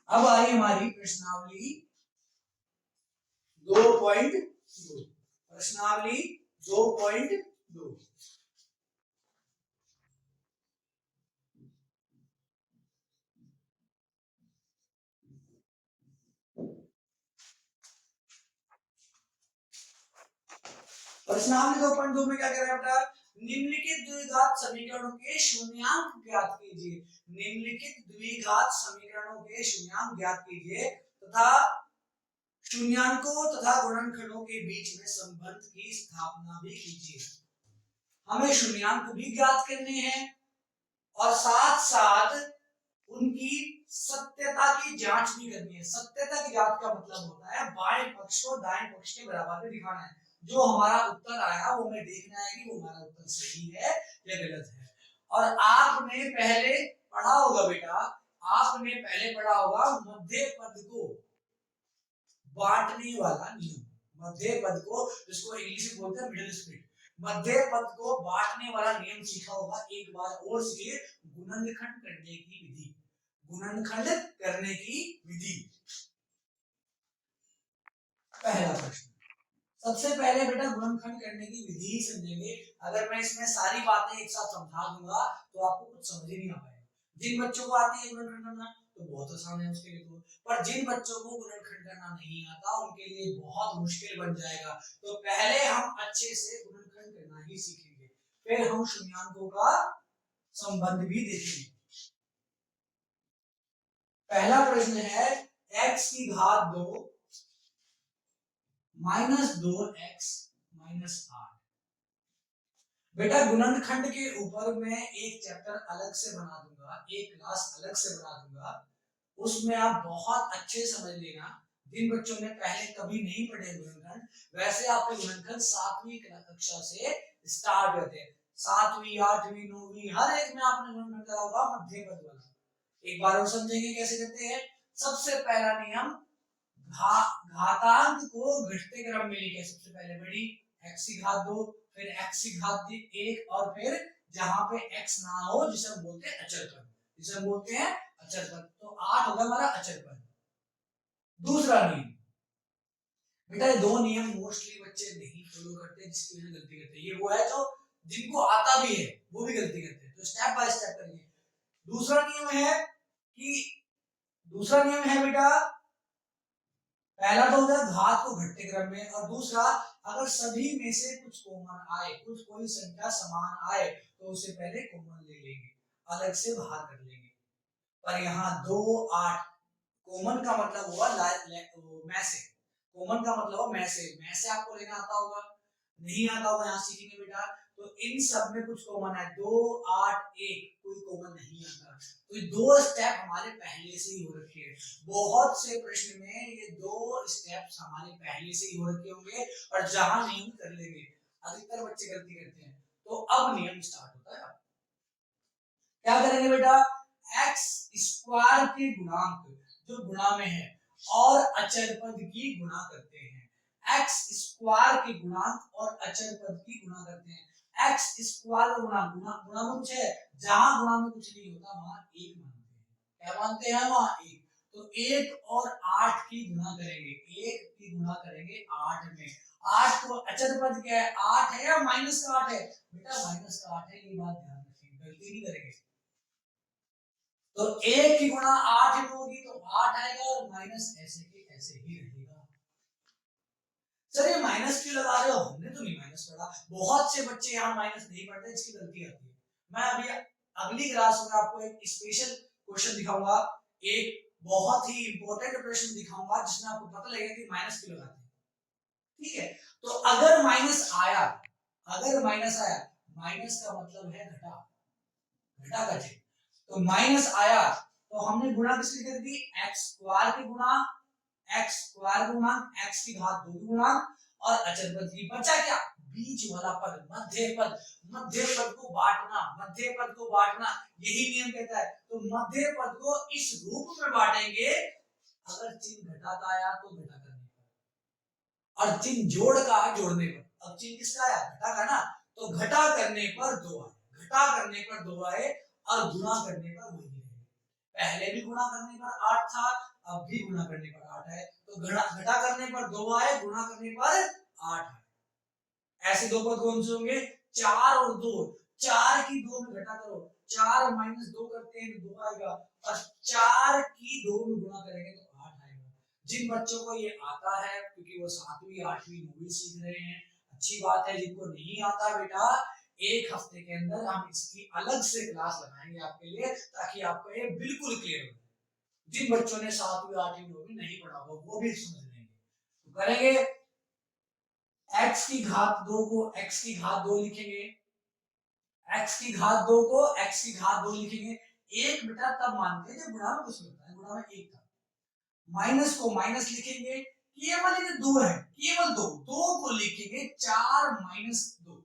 S1: अब आई हमारी प्रश्नावली 2.2। प्रश्नावली 2.2। प्रश्नावली 2.2 में क्या कह रहा है बेटा? निम्नलिखित द्विघात समीकरणों के शून्यांक ज्ञात कीजिए। निम्नलिखित द्विघात समीकरणों के शून्यांक ज्ञात कीजिए तथा शून्यांकों तथा गुणनखंडों के बीच में संबंध की स्थापना भी कीजिए। हमें शून्यांक भी ज्ञात करने हैं और साथ साथ उनकी सत्यता की जांच भी करनी है। सत्यता की जांच का मतलब होता है बाएं पक्ष को दाएं पक्ष के बराबर में दिखाना है। जो हमारा उत्तर आया वो हमें देखना है कि वो हमारा उत्तर सही है या गलत है। और आपने पहले पढ़ा होगा बेटा, आपने पहले पढ़ा होगा मध्य पद को बांटने वाला नियम। मध्य पद को, जिसको इंग्लिश में बोलते हैं मिडिल स्प्लिट, मध्य पद को बांटने वाला नियम सीखा होगा। एक बार और सीखिए, गुणनखंड करने की विधि। गुणनखंड करने की विधि। पहला प्रश्न, सबसे पहले बेटा गुणनखंड करने की विधि ही समझेंगे। अगर मैं इसमें सारी बातें एक साथ समझा दूंगा तो आपको कुछ समझ ही नहीं आ पाएगा। जिन बच्चों को आती है गुणनखंड करना तो बहुत आसान है उसके लिए, तो पर जिन बच्चों को गुणनखंड करना नहीं आता उनके लिए बहुत मुश्किल बन जाएगा। तो पहले हम अच्छे से गुणनखंड करना ही सीखेंगे, फिर हम शून्यांकों का संबंध भी देखेंगे। पहला प्रश्न है x की घात 2 माइनस 2x माइनस 8। बेटा गुणनखंड के ऊपर मैं एक चैप्टर अलग से बना दूंगा, एक क्लास अलग से बना दूंगा, उसमें आप बहुत अच्छे समझ लेना। जिन बच्चों ने पहले कभी नहीं पढ़े गुणनखंड, वैसे आपके गुणनखंड 7वीं कक्षा से स्टार्ट होते हैं। 7वीं 8वीं 9वीं हर एक में आपने गुणनखंड करा होगा मध्य पद वाला। एक बार और समझेंगे कैसे करते हैं। सबसे पहला नियम, घातांक को घटते क्रम में लिखे। सबसे पहले बड़ी x की घात 2, फिर x की घात 1, और फिर जहां पे x ना हो जिसे हम बोलते हैं अचर पद, जिसे हम बोलते हैं अचर पद, तो 8 होगा हमारा अचर पद। दूसरा नियम बेटा, ये दो नियम मोस्टली बच्चे नहीं फॉलो करते, जिसकी वजह गलती करते हैं। ये वो है जो जिनको आता भी है वो भी गलती करते हैं, तो स्टेप बाय स्टेप करेंगे। दूसरा नियम है कि, दूसरा नियम है बेटा पहला तो हो गया घात को घटते क्रम में, और दूसरा अगर सभी में से कुछ कॉमन आए, कुछ कोई संख्या समान आए तो उससे पहले कॉमन ले लेंगे, अलग से बाहर कर लेंगे। पर यहाँ 2 8 कॉमन का मतलब हुआ में से, कॉमन का मतलब हुआ में से आपको लेना आता होगा, नहीं आता होगा यहाँ सीखेंगे बेटा। तो इन सब में कुछ कॉमन है, 2 8 1 कोई कॉमन नहीं आता, तो दो स्टेप हमारे पहले से ही हो रखे हैं। बहुत से प्रश्न में ये दो स्टेप्स हमारे पहले से ही हो रखे होंगे, और जहां नहीं कर लेंगे, अधिकतर बच्चे गलती करते हैं। तो अब नियम स्टार्ट होता है। क्या करेंगे बेटा, एक्स स्क्वायर के गुणांक जो गुणा में है और अचर पद की गुणा करते हैं। एक्स स्क्वायर के गुणांक और अचर पद की गुणा करते हैं। एक्स स्क्वायर का गुणा गुणा में कुछ है, जहां गुणा में कुछ नहीं होता वहां एक मानते हैं। क्या मानते हैं वहां एक। तो 1 और 8 की गुणा करेंगे, 1 की गुणा करेंगे 8 में। 8 को अचर पद क्या है, 8 है या माइनस का 8 है बेटा, माइनस का 8 है, ये बात ध्यान रखेंगे, गलती नहीं करेंगे। तो 1 की गुणा 8 में होगी तो 8 आएगा, और माइनस ऐसे के ऐसे ही रहेगा। सर ये माइनस क्यों लगा रहे हो, हमने तो नहीं माइनस पढ़ा। बहुत से बच्चे यहाँ माइनस नहीं पढ़ते, इसकी गलती आती है। मैं अभी अगली क्लास में आपको एक स्पेशल क्वेश्चन दिखाऊंगा, एक बहुत ही इंपॉर्टेंट प्रश्न दिखाऊंगा जिसमें आपको पता लगेगा कि माइनस क्यों लगाते हैं। ठीक है, तो अगर माइनस आया, अगर माइनस आया, माइनस का मतलब है घटा, घटा का चिन्ह। तो माइनस आया तो हमने गुणा किसकी कर दी, एक्स स्क्वायर के गुणा, एक्स स्क्वायर गुणा एक्स की घात 2 की गुणा, और अचर पद की बचा क्या, बीच वाला पद, मध्य पद। मध्य पद को बांटना, मध्य पद को बांटना, यही नियम कहता है। तो मध्य पद को इस रूप में बांटेंगे, अगर चिन्ह घटा का आया तो घटा करने पर, और चिन्ह जोड़ का जोड़ने पर। अब चिन्ह किसका आया, घटा का ना, तो घटा करने पर 2 आए, घटा करने पर 2 आए, और गुणा करने पर वही रहे। पहले भी गुणा करने पर 8 था, अब भी गुणा करने पर 8 है। तो घटा करने पर 2 आए, गुणा करने पर 8 आए। ऐसे दो पद कौन से होंगे, 4 और 2। 4 की 2 में घटा करो, 4 माइनस 2 करते हैं तो 2 आएगा, और 4 की 2 में गुणा करेंगे तो 8 आएगा। जिन बच्चों को ये आता है, क्योंकि वो 7वीं 8वीं 9वीं सीख रहे हैं, अच्छी बात है। जिनको नहीं आता बेटा, एक हफ्ते के अंदर हम इसकी अलग से क्लास लगाएंगे आपके लिए, ताकि आपको ये बिल्कुल क्लियर हो। जिन बच्चों ने 7वीं 8वीं 9वीं नहीं पढ़ा होगा वो भी समझ लेंगे। तो करेंगे, x की घात 2 को x की घात 2 लिखेंगे, x की घात 2 को x की घात 2 लिखेंगे। एक बेटा तब मानते हैं जब गुणा में कुछ होता है, गुणा में एक था। माइनस को माइनस लिखेंगे, केवल ये 2 है, केवल 2, 2 को लिखेंगे 4 माइनस 2,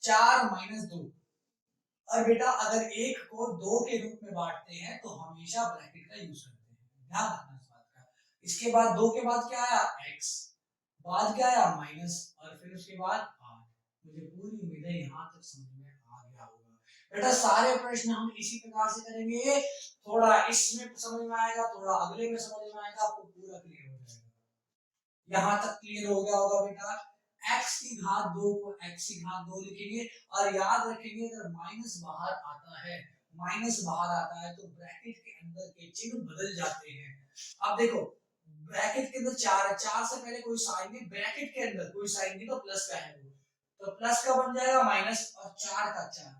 S1: 4 माइनस 2। और बेटा अगर एक को 2 के रूप में बांटते हैं तो हमेशा ब्रैकेट का यूज करते हैं, ध्यान रखना इस बात का। इसके बाद 2 के बाद क्या आया, x, बाद क्या आया, माइनस, और फिर उसके बाद 8। मुझे पूरी उम्मीद है यहाँ तक समझ में आ गया होगा। बेटा सारे प्रश्न हम इसी प्रकार से करेंगे, थोड़ा इसमें समझ में आएगा, थोड़ा अगले में समझ में आएगा, आपको पूरा क्लियर हो जाएगा। यहाँ तक क्लियर हो गया होगा बेटा। x की घात 2 को x की घात 2 लिखेंगे, और याद रखेंगे अगर माइनस बाहर आता है, माइनस बाहर आता है तो ब्रैकेट के अंदर के चिन्ह बदल जाते हैं। अब देखो ब्रैकेट के अंदर 4 है, 4 से पहले कोई साइन नहीं, ब्रैकेट के अंदर कोई साइन नहीं, तो प्लस का है वो, तो प्लस का बन जाएगा माइनस, और 4 का 4,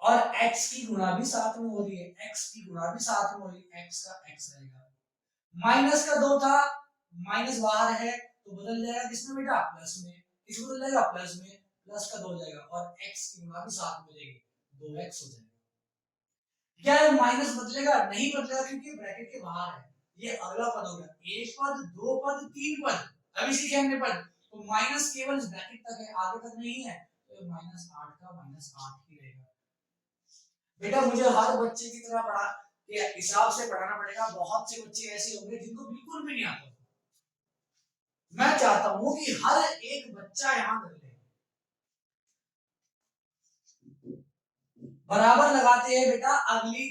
S1: और x की गुणा भी साथ में हो रही है, x की गुणा भी साथ में हो रही है, x का x रहेगा। माइनस का 2 था, माइनस बाहर है तो बदल जाएगा किसमें बेटा, प्लस में। किसमें बदल जाएगा, प्लस में, प्लस का 2 हो जाएगा, और x की गुणा भी साथ में हो जाएगी, 2x हो जाएगा। क्या है माइनस बदलेगा, नहीं बदलेगा, क्योंकि ब्रैकेट के बाहर है। ये अगला पद हो गया, एक पद, दो पद, तीन पद, अभी सीखे हमने पद। तो माइनस केवल इस ब्रैकेट तक है, आगे तक नहीं है, तो माइनस 8 का माइनस 8 ही रहेगा। बेटा मुझे हर बच्चे की तरह पढ़ा के हिसाब से पढ़ाना पड़ेगा। बहुत से बच्चे ऐसे होंगे जिनको बिल्कुल भी नहीं आता। मैं चाहता हूं कि हर एक बच्चा यहां कर ले। बराबर लगाते हैं बेटा अगली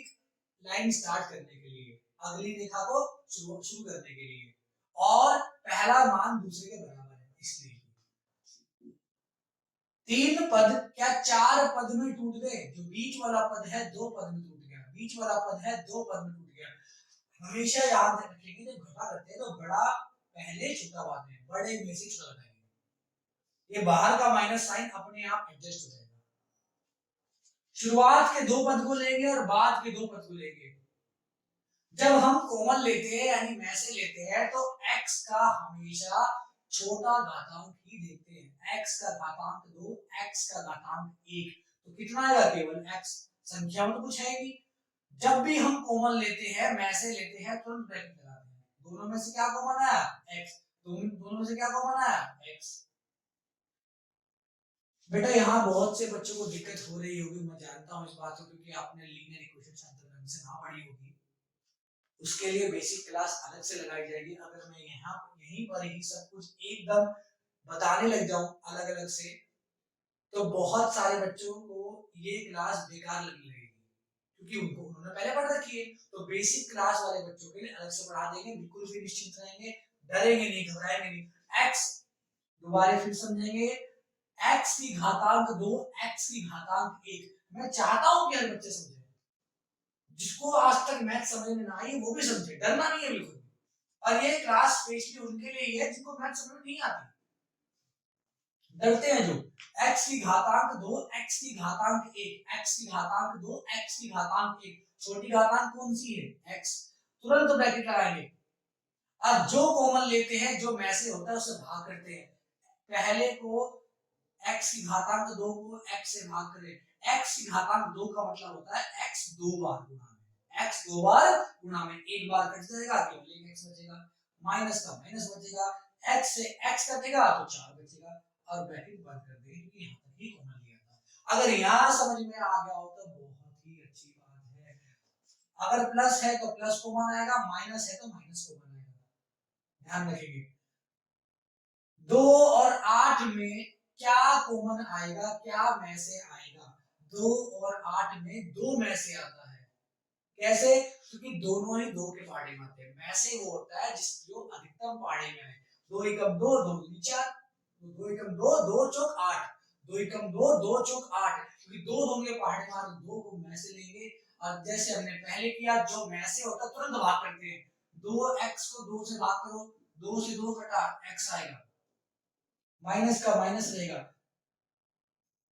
S1: लाइन स्टार्ट करने के लिए, अगली रेखा को शुरू करने के लिए, और पहला मान दूसरे के बराबर है, इसलिए 3 पद क्या 4 पद में टूट गए, जो बीच वाला पद है 2 पद में टूट गया, बीच वाला पद है 2 पद में टूट गया। हमेशा याद रखेंगे जब घटा करते हैं तो बड़ा पहले छोटा बाद में, बड़े में से छोटा घटाएंगे। ये बाहर का माइनस साइन अपने आप एडजस्ट हो जाएगा। शुरुआत के दो पद को लेंगे और बाद के दो पद को लेंगे। जब हम कॉमन लेते हैं यानी में से लेते हैं तो x का हमेशा छोटा घातांक ही देते हैं। x का घातांक 2, x का घातांक 1, तो कितना आएगा? केवल x। संख्या में तो कुछ है नहीं। जब भी हम कॉमन लेते हैं, में से लेते हैं, तुरंत ब्रैकेट लगाते हैं। दोनों में से क्या कॉमन आया? x। दोनों में से क्या कॉमन आया? x। बेटा यहाँ बहुत से बच्चों को दिक्कत हो रही होगी, मैं जानता हूँ इस बात को, क्योंकि आपने लीनियर इक्वेशन ढंग से ना पढ़ी होगी। उसके लिए बेसिक क्लास अलग से लगाई जाएगी। अगर मैं यहाँ यहीं पर ही सब कुछ एकदम बताने लग जाऊं अलग अलग से, तो बहुत सारे बच्चों को ये क्लास बेकार लगने लगेगी, क्योंकि उन्होंने पहले पढ़ रखी है। तो बेसिक क्लास वाले बच्चों के लिए अलग से पढ़ा देंगे, बिल्कुल भी निश्चिंत रहेंगे, डरेंगे नहीं, घबराएंगे नहीं। x दोबारा फिर समझेंगे, x की घातांक 2, x की घातांक 1। मैं चाहता हूं कि हर बच्चे समझे, जिसको आज तक मैथ समझ में ना आई वो भी समझे, डरना नहीं है बिल्कुल। और ये क्लास स्पेशली उनके लिए है जिनको मैथ समझ में नहीं आती, डरते हैं जो। x की घातांक 2, x की घातांक 1, x की घातांक 2, x की घातांक 1। छोटी घातांक कौन सी है? x। तुरंत ब्रैकेट लगाएंगे। अब जो कॉमन लेते हैं, जो में से होता है उसे भाग करते हैं। पहले को x की घातांक 2 को x से भाग करें। x की घातांक 2 का मतलब होता है x दो बार गुणा में, x दो बार गुणा में, एक बार कट जाएगा, केवल एक x बचेगा, माइनस का माइनस बचेगा, x से x कटेगा तो 4 बचेगा, और ब्रैकेट बंद कर देंगे, क्योंकि यहाँ तक ही कॉमन लिया था। अगर यहाँ समझ में आ गया हो तो बहुत ही अच्छी बात है। अगर प्लस है तो प्लस कॉमन आएगा, माइनस है तो माइनस कॉमन आएगा, ध्यान रखेंगे। 2 और 8 में क्या कॉमन आएगा, क्या में से आएगा? 2 और 8 में 2 में से आता है। कैसे? क्योंकि दोनों ही 2 के पहाड़े में आते हैं। में से वो होता है जो अधिकतम पहाड़े में है। 2 एकम 2, 2 दूनी 4, 2 एकम 2, 2 चौक 8, 2 एकम 2, 2 चौक 8, क्योंकि 2 दोनों के पहाड़े में आते, 2 को में से लेंगे। और जैसे हमने पहले किया, जो में से होता है तुरंत भाग करते हैं। 2x को 2 से भाग करो, 2 से 2 कटा, x आएगा, माइनस का माइनस रहेगा।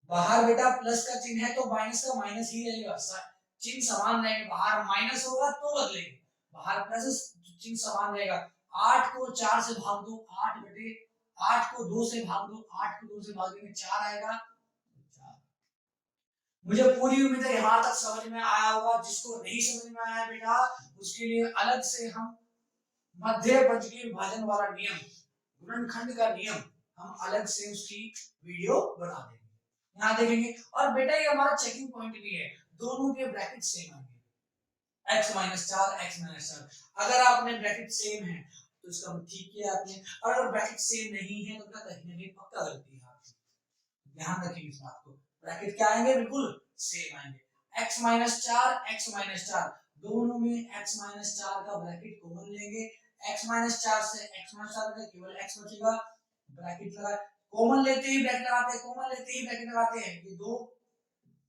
S1: बाहर बेटा प्लस का चिन्ह है तो माइनस का माइनस ही रहेगा, चिन्ह समान रहेंगे। बाहर माइनस होगा तो बदलेंगे, बाहर प्लस चिन्ह समान रहेगा। 8 को 4 से भाग दो, 8 बटे 8 को 2 से भाग दो, 8 को 2 से भाग देंगे 4 आएगा। मुझे पूरी उम्मीद है यहाँ तक समझ में आया होगा। जिसको नहीं समझ में आया बेटा, उसके लिए अलग से हम मध्य पंचकी विभाजन वाला नियम, गुणनखंड का नियम, हम अलग से उसकी वीडियो बना देंगे, यहाँ देखेंगे। और बेटा ये हमारा चेकिंग पॉइंट भी है, दोनों के ब्रैकेट सेम आएंगे, x - 4, x - 4। अगर आपने ब्रैकेट सेम है तो इसका मतलब ठीक किया आपने, और अगर ब्रैकेट सेम नहीं है तो क्या कहीं ना कहीं पक्का गलती है आपकी, ध्यान रखिए इस बात को। ब्रैकेट क्या आएंगे? बिल्कुल सेम आएंगे। x - 4, x - 4, दोनों में x - 4 का ब्रैकेट कॉमन लेंगे। x - 4 से x - 4 का केवल x बचेगा, ब्रैकेट लगा, कॉमन लेते ही ब्रैकेट लगाते हैं, कॉमन लेते ही ब्रैकेट लगाते हैं। ये दो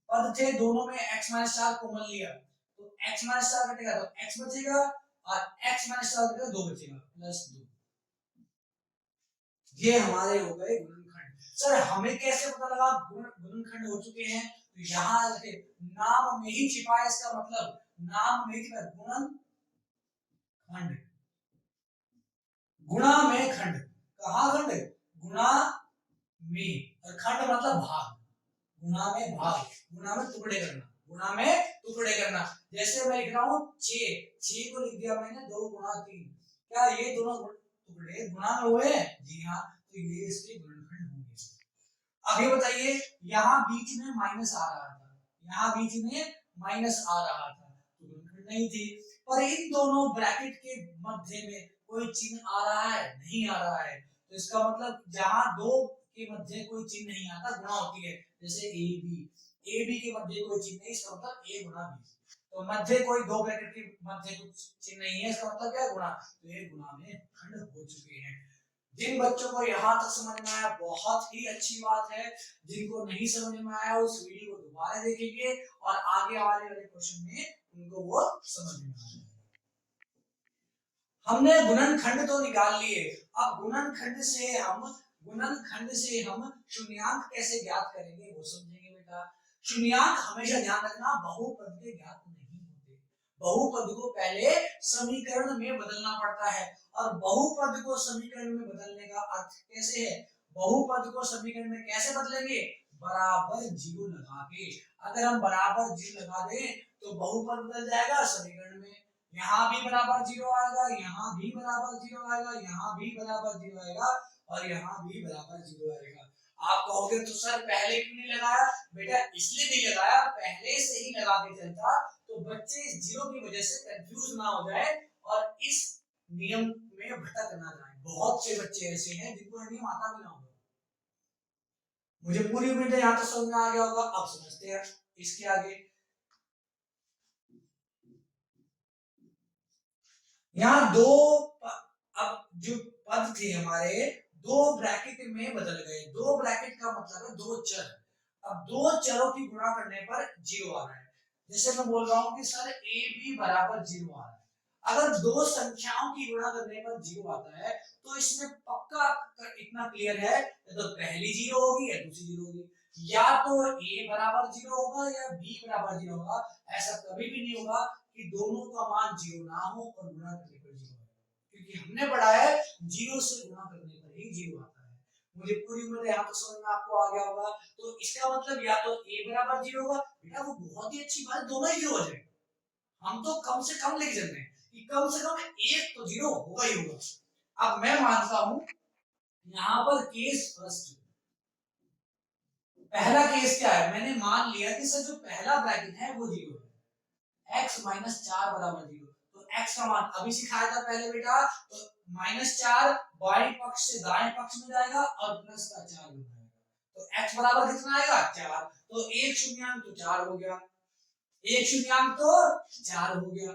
S1: पद थे, दोनों में x - 4 कॉमन लिया तो x - 4 कटेगा तो x बचेगा, और x - 4 कटेगा 2 बचेगा, +2। ये हमारे हो गए गुणनखंड। सर हमें कैसे पता लगा गुणनखंड हो चुके हैं? तो यहाँ नाम में ही छिपा है इसका मतलब, नाम में ही छिपा गुणनखंड, गुणा में खंड। कहाँ खंड? गुणा में, और खंड मतलब भाग, गुणा में भाग, गुणा में टुकड़े करना, गुणा में टुकड़े करना। जैसे मैं लिख रहा हूँ 6 को लिख दिया मैंने 2 गुणा 3, क्या ये दोनों टुकड़े गुणा में हुए? जी हाँ, तो ये इसके गुणनखंड होंगे। अब ये बताइए, यहाँ बीच में माइनस आ रहा था, यहाँ बीच में माइनस आ रहा था तो गुणनखंड नहीं थी। पर इन दोनों ब्रैकेट के मध्य में कोई चिन्ह आ रहा है? नहीं आ रहा है, तो इसका मतलब जहां दो के मध्य कोई चिन्ह नहीं आता, गुणा होती है। जैसे ए बी के मध्य कोई चिन्ह नहीं, इसका मतलब a गुणा b। तो मध्य कोई दो ब्रैकेट के मध्य कुछ चिन्ह नहीं है, इसका मतलब क्या है? गुणा। तो ये गुणा में खंड हो चुके हैं। जिन बच्चों को यहाँ तक समझ में आया बहुत ही अच्छी बात है, जिनको नहीं समझ में आया उस वीडियो को दोबारा देखेंगे और आगे वाले वाले क्वेश्चन में उनको वो समझ में आ जाएगा। हमने गुणनखंड तो निकाल लिए, अब गुणनखंड से हम शून्यांक कैसे ज्ञात करेंगे वो समझेंगे बेटा। शून्यांक हमेशा ध्यान रखना बहुपद के ज्ञात नहीं होते, बहुपद को पहले समीकरण में बदलना पड़ता है, और बहुपद को समीकरण में बदलने का अर्थ कैसे है, बहुपद को समीकरण में कैसे बदलेंगे, बराबर जीरो लगा के। अगर हम बराबर जीरो लगा दें तो बहुपद बदल जाएगा समीकरण में, यहाँ भी बराबर जीरो आएगा, यहाँ भी बराबर जीरो आएगा, यहाँ भी बराबर जीरो आएगा, और यहाँ भी बराबर जीरो आएगा। आप कहोगे तो सर पहले क्यों नहीं लगाया, बेटा इसलिए नहीं लगाया, पहले से ही लगा के चलता तो बच्चे इस जीरो की वजह से कंफ्यूज ना हो जाए और इस नियम में भटक ना जाए। बहुत से बच्चे ऐसे हैं जिनको नियम आता भी ना होगा। मुझे पूरी उम्मीद है यहाँ तो समझ में आ गया होगा। अब समझते हैं इसके आगे। यहाँ दो अब जो पद थे हमारे दो ब्रैकेट में बदल गए, दो ब्रैकेट का मतलब है दो चर। अब दो चरों की गुणा करने पर जीरो आ रहा है, जैसे मैं बोल रहा हूं कि सर ए बी बराबर जीरो आ रहा है। अगर दो संख्याओं की गुणा करने पर जीरो आता है तो इसमें पक्का इतना क्लियर है, तो पहली जीरो होगी या दूसरी जीरो होगी, या तो ए बराबर जीरो होगा या बी बराबर जीरो होगा। ऐसा कभी भी नहीं होगा कि दोनों का मान जीरो ना हो और गुणा करने पर जीरो हो, क्योंकि हमने पढ़ा है जीरो से गुणा करने पर ही जीरो आता है। मुझे पूरी उम्मीद है यहाँ तो समझ में आपको आ गया होगा। तो इसका मतलब या तो ए बराबर जीरो होगा, बेटा वो बहुत ही अच्छी बात है, दोनों ही जीरो हो जाए। हम तो कम से कम लिख देते हैं कि कम से कम एक तो जीरो होगा ही होगा। अब मैं मानता हूं यहाँ पर केस फर्स्ट, पहला केस क्या है, मैंने मान लिया कि सर जो पहला ब्रैकेट है वो जीरो है, x माइनस 4 बराबर जीरो। तो x का मान अभी सिखाया था पहले बेटा, तो -4 बाएं पक्ष से दाएं पक्ष में जाएगा और प्लस का 4 हो जाएगा, तो x बराबर कितना आएगा 4। तो एक शून्यांक तो 4 हो गया, एक शून्यांक तो 4 हो गया।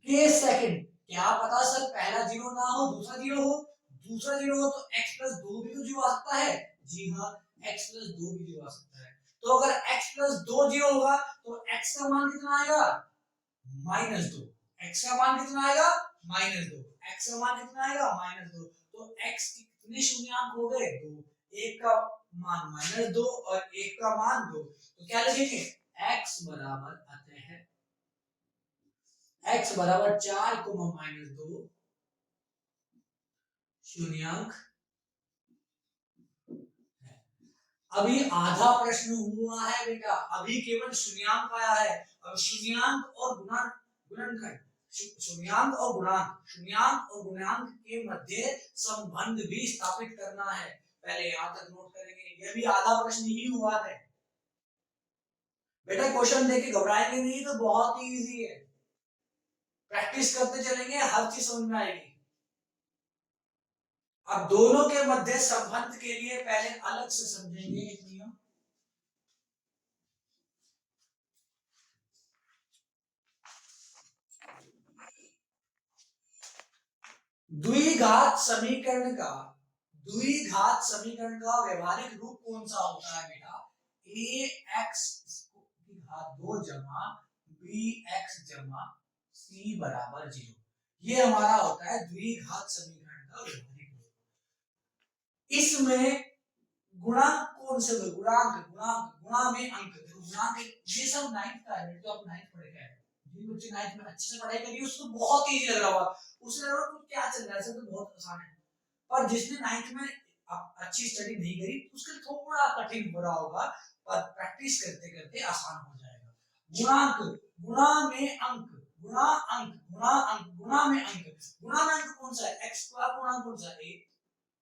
S1: केस सेकंड, क्या पता सर पहला जीरो ना हो दूसरा जीरो हो, दूसरा जीरो हो तो x प्लस 2 भी तो जीरो आ सकता है। जी हाँ, x प्लस 2 भी जीरो आ सकता है। तो अगर x प्लस 2 जीरो होगा तो x का मान कितना आएगा -2, x का मान कितना आएगा -2, x का मान कितना आएगा -2। तो x के कितने शून्यांक हो गए, दो, एक का मान -2 और एक का मान 2। तो क्या लिखेंगे, x बराबर अतः x बराबर 4 -2 शून्यांक है। अभी आधा प्रश्न हुआ है बेटा, अभी केवल शून्यांक आया है। अब शून्यांक और गुणनखंड, शून्यांक और गुणांक के मध्य संबंध भी स्थापित करना है। पहले यहां तक नोट करेंगे, यह भी आधा प्रश्न ही हुआ है बेटा। क्वेश्चन देख के घबराएंगे नहीं, तो बहुत ही इजी है, प्रैक्टिस करते चलेंगे हर चीज समझ में आएगी। अब दोनों के मध्य संबंध के लिए पहले अलग से समझेंगे एक नियम। द्विघात समीकरण का व्यवहारिक रूप कौन सा होता है बेटा, ax की घात 2 जमा bx जमा c बराबर 0। ये हमारा होता है द्विघात समीकरण का व्यवहारिक रूप। इसमें गुणांक कौन से, गुणा में अंक, गुणांक ये सब 9th का है, तो आप 9th पढ़े हैं, जिन बच्चे 9th में अच्छे से पढ़ाई करिए उसको बहुत इजी लग रहा होगा, उसे लग रहा होगा क्या चल रहा है, सब तो बहुत आसान है। और जिसने 9th में अच्छी स्टडी नहीं करी उसके लिए थोड़ा कठिन हो रहा होगा, पर प्रैक्टिस करते करते आसान हो जाएगा। गुणांक, गुणा में अंक, गुणा में अंक कौन सा है, x का गुणांक कौन सा है,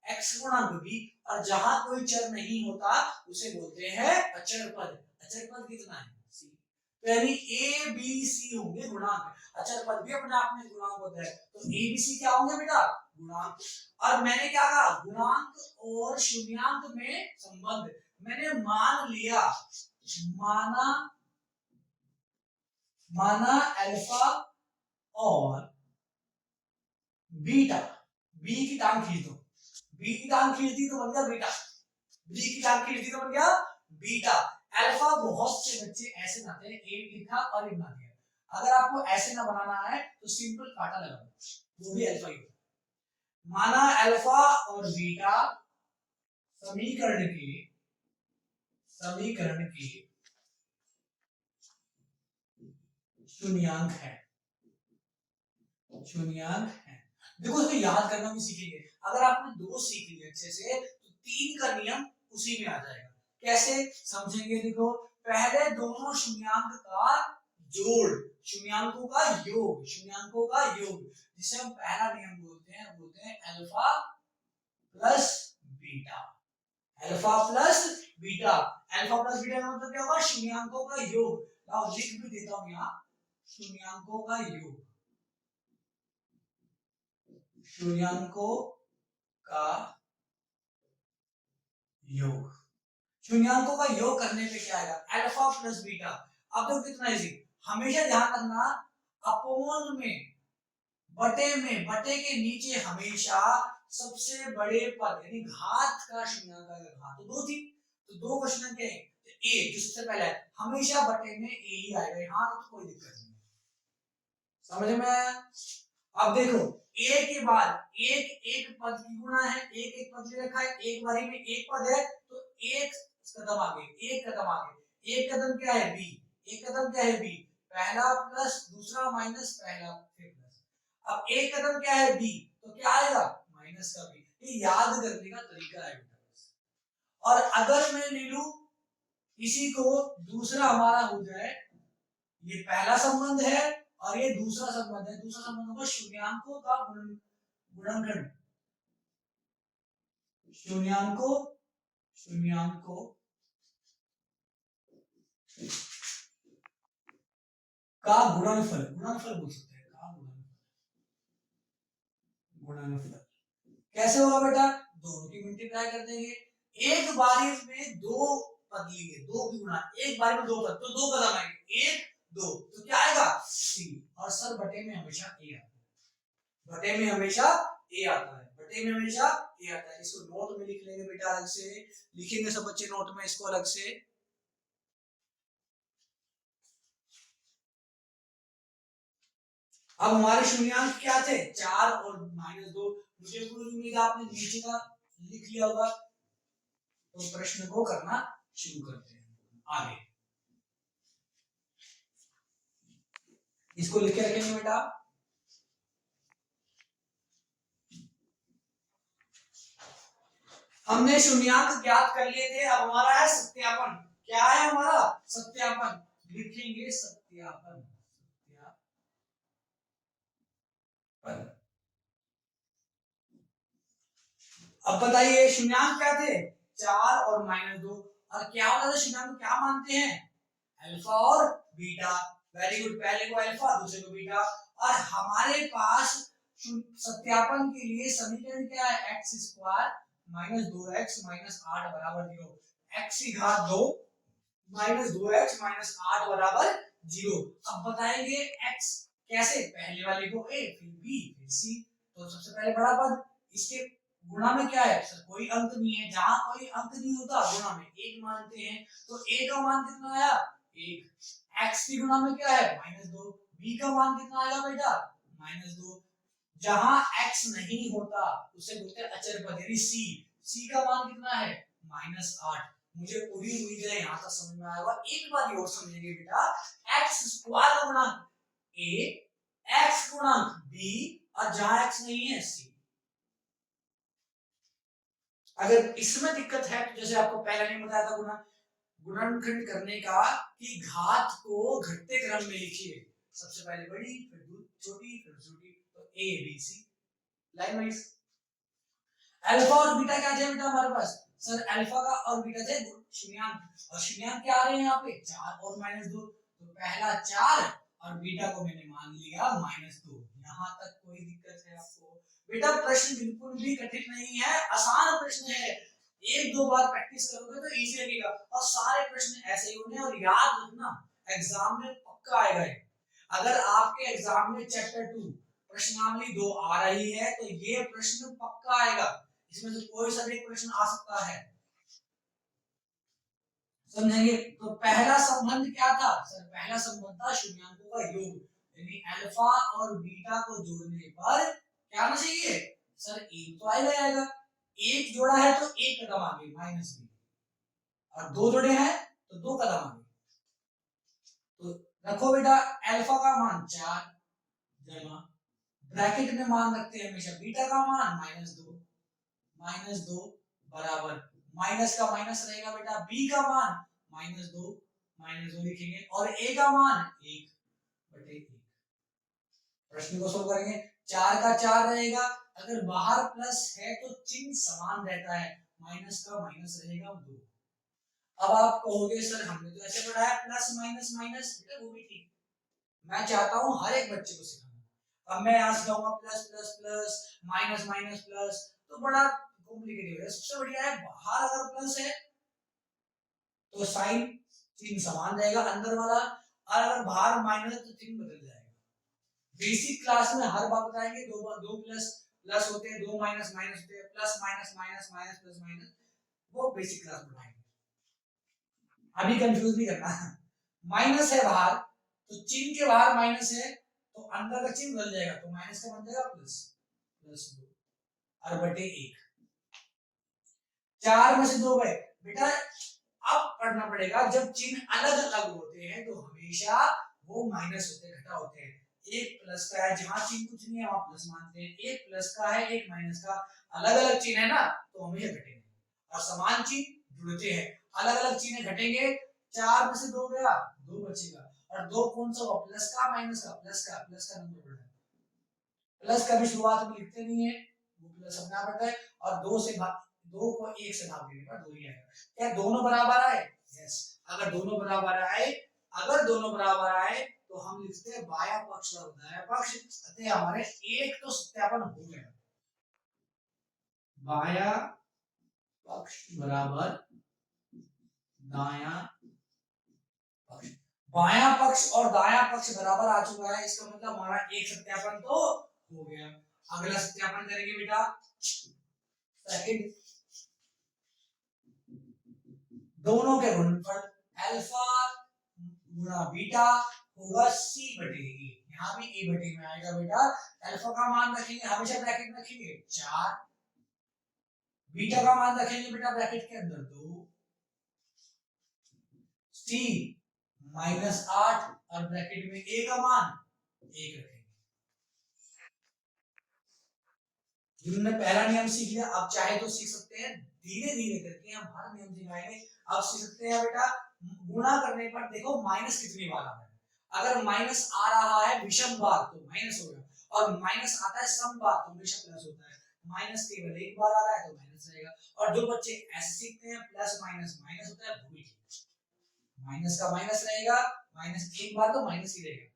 S1: x गुणा b, और जहां कोई चर नहीं होता उसे बोलते हैं अचर पद। अचर पद कितना है c, तो यानी a b c होंगे गुणांक। अचर पद भी अपने आप में गुणांक होता है, तो a b c क्या होंगे बेटा, गुणांक। और मैंने क्या कहा, गुणांक और शून्यांक में संबंध, मैंने मान लिया, माना अल्फा और बीटा, बी की टांग खींच दो, बी की टांग खींच दी तो बन गया बीटा, बी की टांग खींच दी तो बन गया बीटा। अल्फा बहुत से बच्चे ऐसे बनाते हैं, ए लिखा और ए बना दिया। अगर आपको ऐसे ना बनाना है तो सिंपल काटा लगा दो, वो भी अल्फा ही होगा। माना अल्फा और बीटा समीकरण के शून्यांक है। देखो इसको याद करना भी सीखेंगे। अगर आपने 2 सीख लिया अच्छे से तो 3 का नियम उसी में आ जाएगा। कैसे समझेंगे? देखो पहले दोनों शून्यांक का जोड़, शून्यांकों का योग, जिसे हम पहला नियम बोलते हैं alpha plus beta. Alpha plus beta का मतलब क्या होगा? शून्यांकों का योग। अब लिख भी देता हूं यहाँ, शून्यांकों का योग, शून्यांकों का योग। शून्यांकों का योग करने पे क्या आएगा? Alpha plus beta. अब देखो कितना इजी, हमेशा ध्यान रखना अपोन में, बटे के नीचे हमेशा सबसे बड़े पद यानी घात का शून्यांक आएगा। घात तो 2 थी तो 2 का शून्यांक क्या है? ए, जो सबसे पहला है हमेशा बटे में ए ही आएगा। यहाँ तो कोई दिक्कत नहीं, समझ में? अब देखो ए के बाद एक पद की गुणा है, एक पद ले रखा है, एक बारी में एक पद है तो एक कदम आगे, एक कदम क्या है? बी, पहला प्लस दूसरा माइनस पहला फिर प्लस। अब एक कदम क्या है? बी, तो क्या आएगा? माइनस का बी। ये याद करने का तरीका है बेटा। और अगर मैं ले लूं इसी को, दूसरा हमारा हो जाए, ये पहला संबंध है और ये दूसरा संबंध है। दूसरा संबंध होगा शून्यांकों का गुणनखंड, शून्यांकों का गुणनफल बोल सकते हैं, का गुणनफल। कैसे होगा बेटा? दोनों की मल्टीप्लाई कर देंगे। एक बारी में 2 पद लिए, 2 की गुणा, एक बारी में 2 पद तो 2 कदम आएंगे, 1 2 तो क्या आएगा? 3। और सर बटे में हमेशा ए आता है, बटे में हमेशा ए आता है। इसको नोट में लिख लेंगे बेटा, अलग से लिखेंगे सब बच्चे नोट में इसको अलग से। अब हमारे शून्यांक क्या थे? 4 और -2। मुझे पूरी उम्मीद आपने नीचे का लिख लिया होगा, तो प्रश्न को करना शुरू करते हैं आगे। इसको लिख के रखेंगे बेटा। हमने शून्यांक ज्ञात कर लिए थे, अब हमारा है सत्यापन। क्या है हमारा? सत्यापन। लिखेंगे सत्यापन। अब बताइए शून्यांक क्या थे? 4 और -2। और क्या होता है शून्यांक क्या मानते हैं? अल्फा और बीटा। वेरी गुड, पहले को अल्फा दूसरे को बीटा। और हमारे पास सत्यापन के लिए समीकरण क्या है? x square minus 2x minus 8 बराबर 0। x की घात 2 माइनस 2x माइनस 8 बराबर 0। अब बताएंगे x कैसे? पहले वाले को a, फिर b, फिर c। तो सबसे पहले बड़ा पद, इसके गुणा में क्या है? सर कोई अंक नहीं है, जहां कोई अंक नहीं होता गुणा में 1 मानते हैं। तो a का मान कितना आया? 1। x की गुणा में क्या है? -2। b का मान कितना आएगा बेटा? -2। जहां x नहीं होता उसे बोलते हैं अचर पद यानी c का मान कितना है? -8। मुझे पूरी उम्मीद है यहां तक समझ में आएगा। एक बार और समझेंगे बेटा, x स्क्वायर का गुणांक a, x गुणांक b, और जहां x नहीं है c। अगर इसमें दिक्कत है तो जैसे आपको पहले नहीं बताया था गुणनखंड करने का कि घात को घटते क्रम में लिखिए, सबसे पहले बड़ी फिर छोटी फिर छोटी, तो a b c line wise. Alpha और बीटा क्या थे बेटा हमारे पास? सर अल्फा का और बीटा थे शून्यांक, और शून्यांक क्या आ रहे हैं यहाँ पे? 4 और -2। तो पहला 4 और बीटा को मैंने मान लिया -2। यहाँ तक कोई दिक्कत है आपको? बेटा प्रश्न बिल्कुल भी कठिन नहीं है, आसान प्रश्न है। एक दो बार प्रैक्टिस करोगे तो इजी लगेगा, और सारे प्रश्न ऐसे ही होंगे। और याद रखना एग्जाम में पक्का आएगा। अगर आपके एग्जाम में चैप्टर 2 प्रश्नावली 2 आ रही है तो ये प्रश्न पक्का आएगा, इसमें से कोई सा भी प्रश्न आ सकता है। समझेंगे। तो पहला संबंध क्या था सर? पहला संबंध था शून्यांकों का योग, यानी अल्फा और बीटा को जोड़ने पर क्या आना चाहिए सर? एक तो आएगा आएगा, एक जोड़ा है तो एक कदम आगे माइनस बी, और दो जोड़े हैं तो दो कदम आगे। तो रखो बेटा अल्फा का मान 4 जमा ब्रैकेट में मान रखते हैं हमेशा बीटा का मान -2 बराबर माइनस का माइनस रहेगा बेटा, बी का मान -2 लिखेंगे और ए का मान 1/1। प्रश्न को सोल्व करेंगे। 4 का 4 रहेगा, अगर बाहर प्लस है तो चिन्ह समान रहता है, माइनस का माइनस रहेगा 2। अब आप कहोगे सर हमने तो ऐसे पढ़ा है प्लस माइनस माइनस, बेटा वो भी ठीक, मैं चाहता हूं हर एक बच्चे को सिखाना। अब मैं यहां से लाऊंगा plus plus plus minus minus plus, तो बड़ा कॉम्प्लिकेटेड है। सबसे बढ़िया है बाहर अगर प्लस है तो साइन चिन्ह समान रहेगा अंदर वाला, और अगर बाहर माइनस है तो चिन्ह बदल जाएगा। बेसिक क्लास में हर बार बताएंगे, दो प्लस प्लस होते हैं, दो माइनस माइनस होते हैं, plus minus minus minus plus minus, वो बेसिक क्लास में पढ़ाएंगे, अभी कंफ्यूज नहीं करना। माइनस है बाहर तो चिन्ह के बाहर माइनस है तो अंदर का चिन्ह बदल जाएगा, तो माइनस का बन जाएगा प्लस, +2 और बटे 1। 4 में से 2 गए बेटा। अब पढ़ना पड़ेगा जब चिन्ह अलग अलग होते हैं तो हमेशा वो माइनस होते हैं, घटा होते हैं। एक प्लस का है जहां चिन्ह कुछ नहीं है वहां प्लस मानते हैं, एक प्लस का है एक माइनस का, अलग अलग चिन्ह है ना तो हमेशा घटेंगे, और समान चिन्ह जुड़ते हैं। अलग अलग चिन्ह घटेंगे, 4 में से 2 गया 2 बचेगा, और 2 कौन सा हुआ? प्लस का माइनस का, प्लस का नंबर बढ़ा है, प्लस का भी शुरुआत में लिखते नहीं है, वो प्लस अपने आप आता है, और 2 से भाग 2 को 1 से भाग देने पर 2 ही आएगा। क्या दोनों बराबर आए? यस। अगर दोनों बराबर आए, तो हम लिखते हैं बायां पक्ष और दायां पक्ष, अतः हमारे एक तो सत्यापन हो गया। बायां पक्ष बराबर दायां पक्ष, बायां पक्ष और दायां पक्ष बराबर आ चुका है, इसका मतलब हमारा एक सत्यापन तो हो गया। अगला सत्यापन करेंगे बेटा, सेकंड, दोनों के गुणनफल अल्फा गुणा बीटा होगा c/e, यहाँ भी e/e में आएगा बेटा। अल्फा का मान रखेंगे हमेशा ब्रैकेट में रखेंगे 4, बीटा का मान रखेंगे बेटा ब्रैकेट के अंदर 2, c -8 और ब्रैकेट में a का मान 1 रखेंगे। जिन्होंने पहला नियम सीख लिया अब चाहे तो सीख सकते हैं, धीरे धीरे करके हम हर नियम सिखाएंगे। अब सीख सकते हैं बेटा गुणा करने पर देखो माइनस कितनी बार आ रहा है, अगर माइनस आ रहा है विषम बार तो माइनस हो गया, और माइनस आता है सम बार तो हमेशा प्लस होता है। माइनस केवल एक बार आ रहा है तो माइनस रहेगा, और जो बच्चे ऐसे सीखते हैं प्लस माइनस माइनस होता है वो भी ठीक, माइनस का माइनस रहेगा, माइनस एक बार तो माइनस ही रहेगा,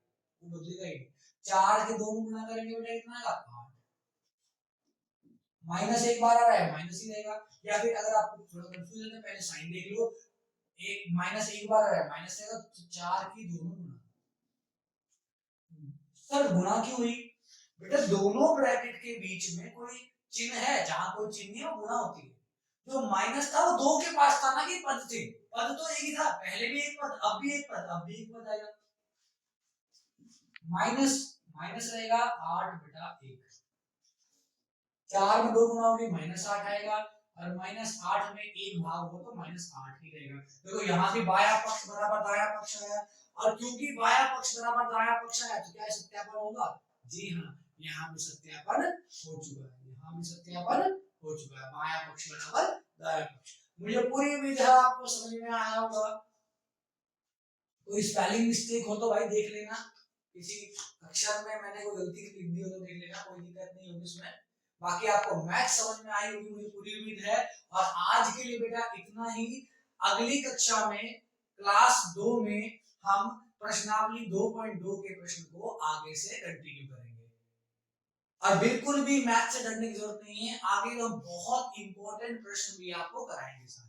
S1: वो बदलेगा ही। 4 के दोनों गुणा करेंगे बेटा कितना आएगा? 8। माइनस एक बार आ रहा है माइनस ही रहेगा, या फिर अगर आपको थोड़ा कंफ्यूजन है पहले साइन देख लो, एक माइनस एक बार आ रहा है माइनस रहेगा, तो 4 की दोनों गुणा। सर गुणा क्यों हुई? बेटा दोनों ब्रैकेट के बीच में कोई चिन्ह है, जहां कोई चिन्ह नहीं है वो गुणा होती है। जो माइनस था वो 2 के पास था ना, कि पद थे, पद तो एक ही था, पहले भी एक पद अब भी एक पद अब भी एक पद आएगा, माइनस माइनस रहेगा 8/1, 4 में 2 गुना होगी -8 आएगा, और -8 में 1 भाग हो तो -8 ही रहेगा। देखो यहाँ भी बायां पक्ष बराबर दायां पक्ष आया, और क्योंकि बायां पक्ष बराबर दायां पक्ष आया तो क्या सत्यापन होगा? जी हाँ, यहाँ भी सत्यापन हो चुका है, यहाँ भी सत्यापन हो चुका है, बायां पक्ष बराबर दायां पक्ष। मुझे पूरी उम्मीद है आपको समझ में आया होगा। कोई स्पेलिंग मिस्टेक हो तो भाई देख लेना, किसी अक्षर में मैंने कोई गलती लिख दी हो तो देख लेना, कोई दिक्कत नहीं होगी इसमें। बाकी आपको मैथ समझ में आई होगी मुझे पूरी उम्मीद है, और आज के लिए बेटा इतना ही। अगली कक्षा में क्लास 2 में हम प्रश्नावली 2.2 के प्रश्न को आगे से कंटिन्यू करेंगे, और बिल्कुल भी मैथ से डरने की जरूरत नहीं है, आगे हम बहुत इंपॉर्टेंट प्रश्न भी आपको कराएंगे सारे।